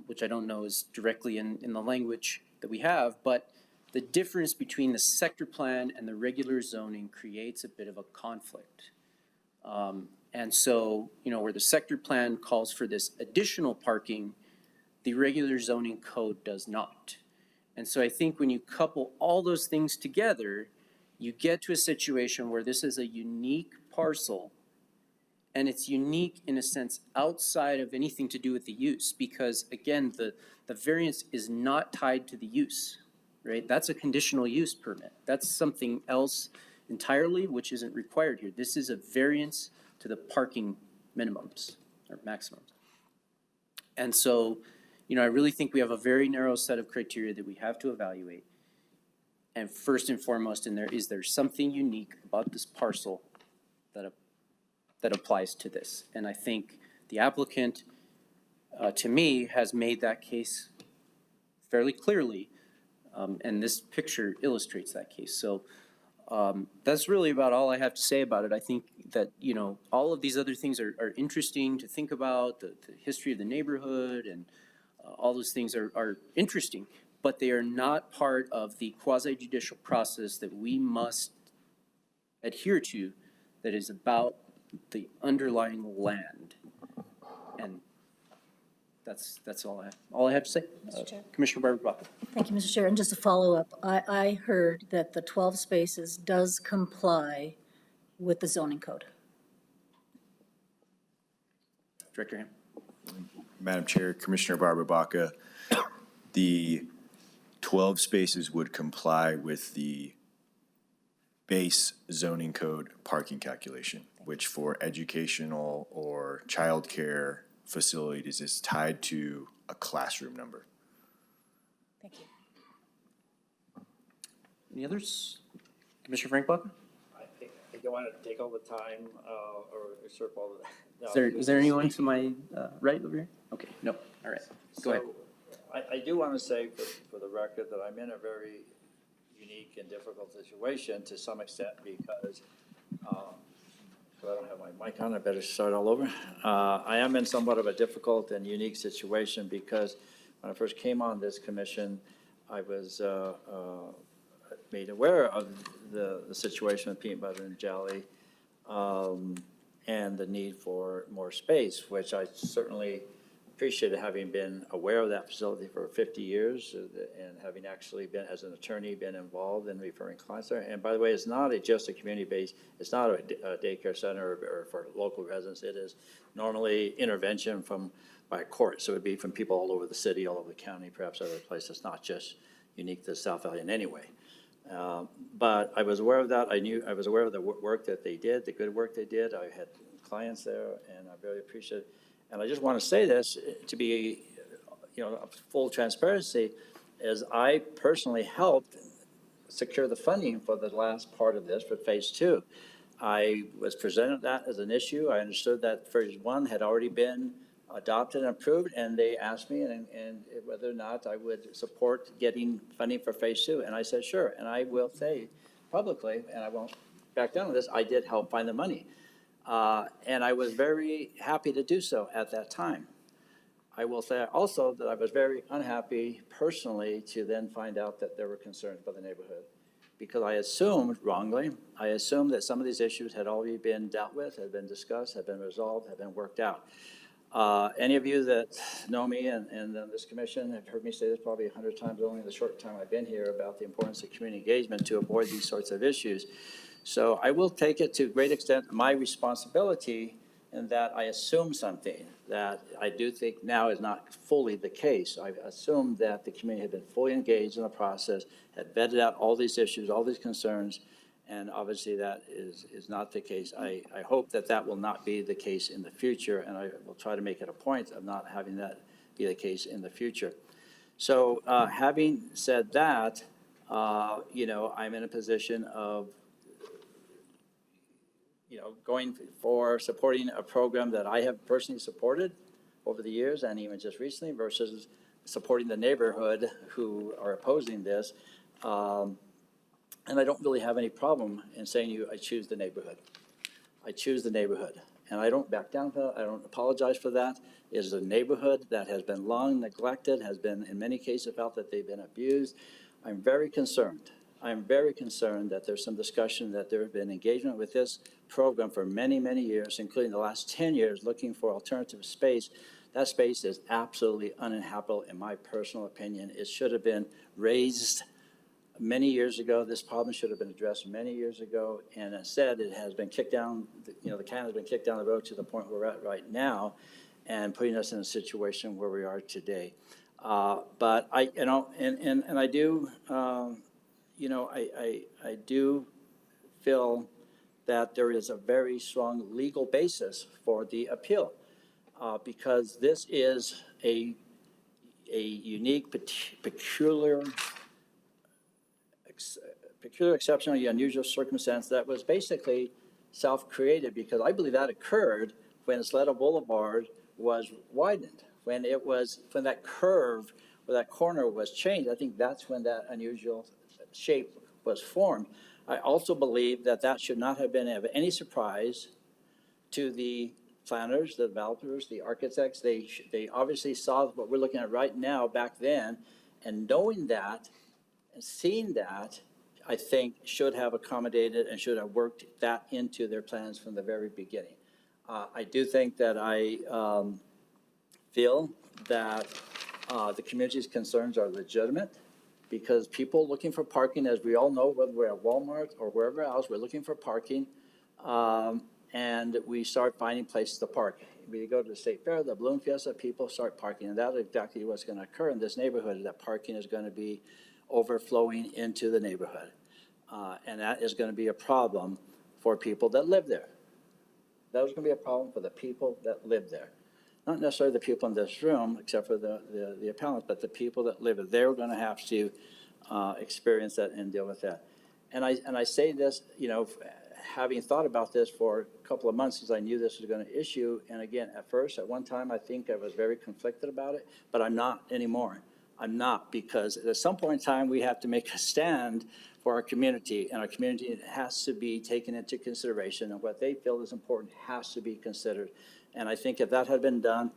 A: which I don't know is directly in the language that we have, but the difference between the sector plan and the regular zoning creates a bit of a conflict. And so, where the sector plan calls for this additional parking, the regular zoning code does not. And so I think when you couple all those things together, you get to a situation where this is a unique parcel, and it's unique in a sense outside of anything to do with the use, because again, the variance is not tied to the use, right? That's a conditional use permit. That's something else entirely, which isn't required here. This is a variance to the parking minimums or maximums. And so, I really think we have a very narrow set of criteria that we have to evaluate. And first and foremost is there something unique about this parcel that applies to this? And I think the applicant, to me, has made that case fairly clearly And this picture illustrates that case. So that's really about all I have to say about it. I think that, you know, all of these other things are interesting to think about, the history of the neighborhood and all those things are interesting, but they are not part of the quasi-judicial process that we must adhere to that is about the underlying land. And that's all I have to say. Commissioner Barbara Baca.
L: Thank you, Mr. Chair. And just a follow-up, I heard that the 12 spaces does comply with the zoning code.
A: Director Ham.
B: Madam Chair, Commissioner Barbara Baca, the 12 spaces would comply with the base zoning code parking calculation, which for educational or childcare facilities is tied to a classroom number.
L: Thank you.
A: Any others? Commissioner Frank Baca?
J: I don't want to take all the time or usurp all the.
A: Is there anyone to my right over here? Okay, no, all right, go ahead.
J: I do want to say for the record that I'm in a very unique and difficult situation to some extent because, so I don't have my mic on, I better start all over. I am in somewhat of a difficult and unique situation because when I first came on this commission, I was made aware of the situation with peanut butter and jelly and the need for more space, which I certainly appreciated, having been aware of that facility for 50 years and having actually been, as an attorney, been involved in referring clients there. And by the way, it's not just a community base, it's not a daycare center or for local residents. It is normally intervention by a court. So it would be from people all over the city, all over the county, perhaps other places. It's not just unique to South Valley in any way. But I was aware of that. I was aware of the work that they did, the good work they did. I had clients there, and I really appreciate it. And I just want to say this to be, full transparency, is I personally helped secure the funding for the last part of this for phase 2. I was presented that as an issue. I understood that phase 1 had already been adopted and approved, and they asked me and whether or not I would support getting funding for phase 2. And I said, sure. And I will say publicly, and I won't back down on this, I did help find the money. And I was very happy to do so at that time. I will say also that I was very unhappy personally to then find out that there were concerns about the neighborhood. Because I assumed, wrongly, that some of these issues had already been dealt with, had been discussed, had been resolved, had been worked out. Any of you that know me and this commission have heard me say this probably 100 times only in the short time I've been here about the importance of community engagement to avoid these sorts of issues. So I will take it to a great extent my responsibility in that I assume something that I do think now is not fully the case. I assumed that the community had been fully engaged in the process, had vetted out all these issues, all these concerns, and obviously that is not the case. I hope that will not be the case in the future, and I will try to make it a point of not having that be the case in the future. So having said that, I'm in a position of going for supporting a program that I have personally supported over the years and even just recently versus supporting the neighborhood who are opposing this. And I don't really have any problem in saying I choose the neighborhood. I choose the neighborhood. And I don't back down for that. I don't apologize for that. It is a neighborhood that has been long neglected, has been in many cases felt that they've been abused. I'm very concerned. I'm very concerned that there's some discussion that there has been engagement with this program for many, many years, including the last 10 years, looking for alternative space. That space is absolutely uninhabitable, in my personal opinion. It should have been raised many years ago. This problem should have been addressed many years ago, and instead it has been kicked down, the can has been kicked down the road to the point we're at right now, and putting us in a situation where we are today. But I do, I do feel that there is a very strong legal basis for the appeal, because this is a unique, peculiar, exceptional, unusual circumstance that was basically self-created, because I believe that occurred when Sleta Boulevard was widened, when that curve where that corner was changed, I think that's when that unusual shape was formed. I also believe that that should not have been of any surprise to the planners, the developers, the architects. They obviously saw what we're looking at right now back then, and knowing that and seeing that, I think should have accommodated and should have worked that into their plans from the very beginning. I do think that I feel that the community's concerns are legitimate, because people looking for parking, as we all know, whether we're at Walmart or wherever else, we're looking for parking. And we start finding places to park. We go to the State Fair, the Balloon Fiesta, people start parking, and that's exactly what's gonna occur in this neighborhood, is that parking is gonna be overflowing into the neighborhood. And that is gonna be a problem for people that live there. That was gonna be a problem for the people that live there. Not necessarily the people in this room, except for the appellants, but the people that live there. They're gonna have to experience that and deal with that. And I say this, you know, having thought about this for a couple of months, since I knew this was gonna issue. And again, at one time, I think I was very conflicted about it, but I'm not anymore. I'm not, because at some point in time, we have to make a stand for our community, and our community has to be taken into consideration, and what they feel is important has to be considered. And I think if that had been done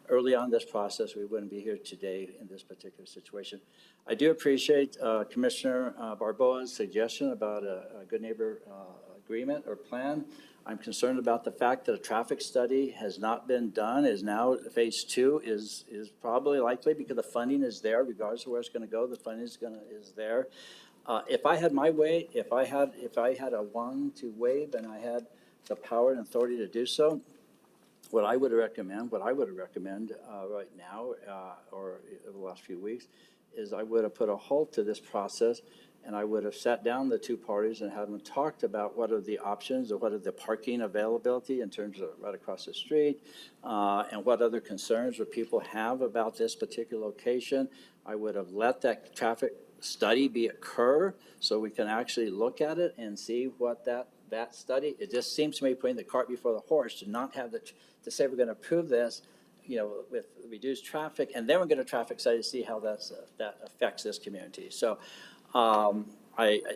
J: early on in this process, we wouldn't be here today in this particular situation. I do appreciate Commissioner Barboa's suggestion about a good neighbor agreement or plan. I'm concerned about the fact that a traffic study has not been done, is now phase 2 is probably likely, because the funding is there, regardless of where it's gonna go, the funding is there. If I had my way, if I had a wand to wave and I had the power and authority to do so, what I would recommend right now, or over the last few weeks, is I would have put a halt to this process, and I would have sat down the two parties and had them talked about what are the options, or what are the parking availability in terms of right across the street, and what other concerns would people have about this particular location. I would have let that traffic study occur, so we can actually look at it and see what that study, it just seems to me putting the cart before the horse, to not have to say we're gonna approve this, you know, with reduced traffic, and then we're gonna traffic study to see how that affects this community. So,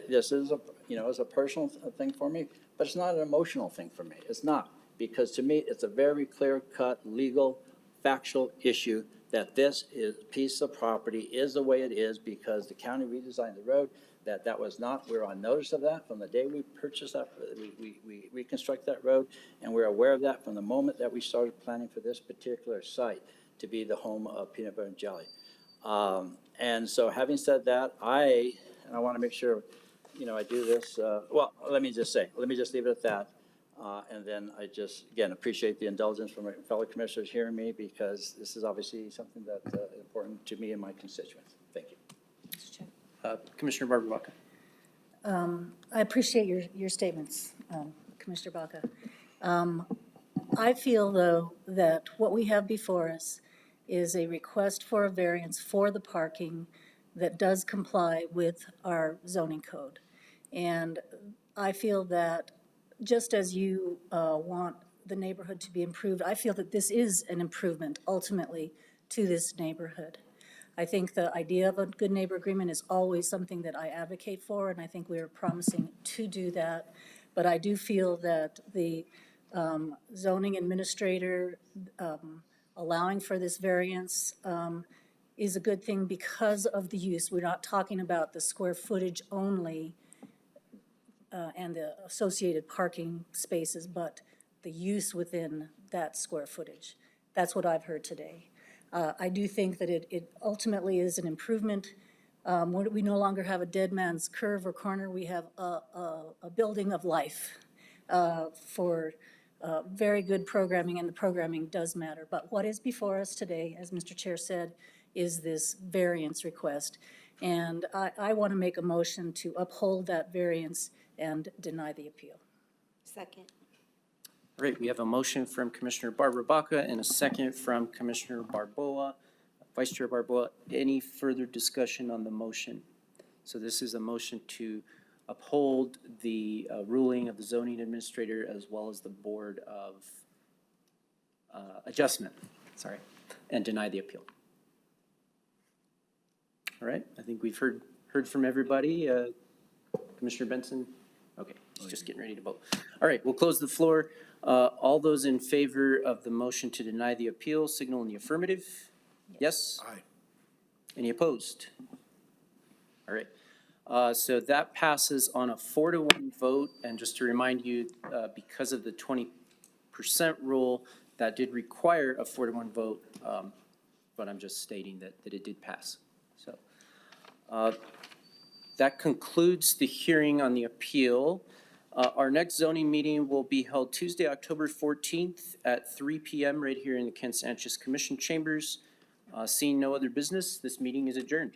J: this is is a personal thing for me, but it's not an emotional thing for me. It's not, because to me, it's a very clear-cut, legal, factual issue that this piece of property is the way it is because the county redesigned the road. That was not, we were on notice of that from the day we purchased that, we reconstructed that road, and we're aware of that from the moment that we started planning for this particular site to be the home of peanut butter and jelly. And so having said that, I want to make sure, I do this, well, let me just leave it at that. And then I just, again, appreciate the indulgence from my fellow commissioners hearing me, because this is obviously something that's important to me and my constituents. Thank you.
A: Commissioner Barbara Baca.
L: I appreciate your statements, Commissioner Baca. I feel, though, that what we have before us is a request for a variance for the parking that does comply with our zoning code. And I feel that just as you want the neighborhood to be improved, I feel that this is an improvement ultimately to this neighborhood. I think the idea of a good neighbor agreement is always something that I advocate for, and I think we are promising to do that. But I do feel that the zoning administrator allowing for this variance is a good thing because of the use. We're not talking about the square footage only and the associated parking spaces, but the use within that square footage. That's what I've heard today. I do think that it ultimately is an improvement. We no longer have a dead man's curve or corner. We have a building of life for very good programming, and the programming does matter. But what is before us today, as Mr. Chair said, is this variance request. And I want to make a motion to uphold that variance and deny the appeal.
M: Second.
A: All right, we have a motion from Commissioner Barbara Baca and a second from Commissioner Barboa. Vice Chair Barboa, any further discussion on the motion? So this is a motion to uphold the ruling of the zoning administrator as well as the Board of Adjustment, and deny the appeal. All right, I think we've heard from everybody. Commissioner Benson? Okay, he's just getting ready to vote. All right, we'll close the floor. All those in favor of the motion to deny the appeal, signal in the affirmative. Yes?
B: Aye.
A: Any opposed? All right, so that passes on a 4-1 vote. And just to remind you, because of the 20% rule, that did require a 4-1 vote, but I'm just stating that it did pass. So that concludes the hearing on the appeal. Our next zoning meeting will be held Tuesday, October 14th at 3 p.m. right here in the Kent Sanchez Commission chambers. Seeing no other business, this meeting is adjourned.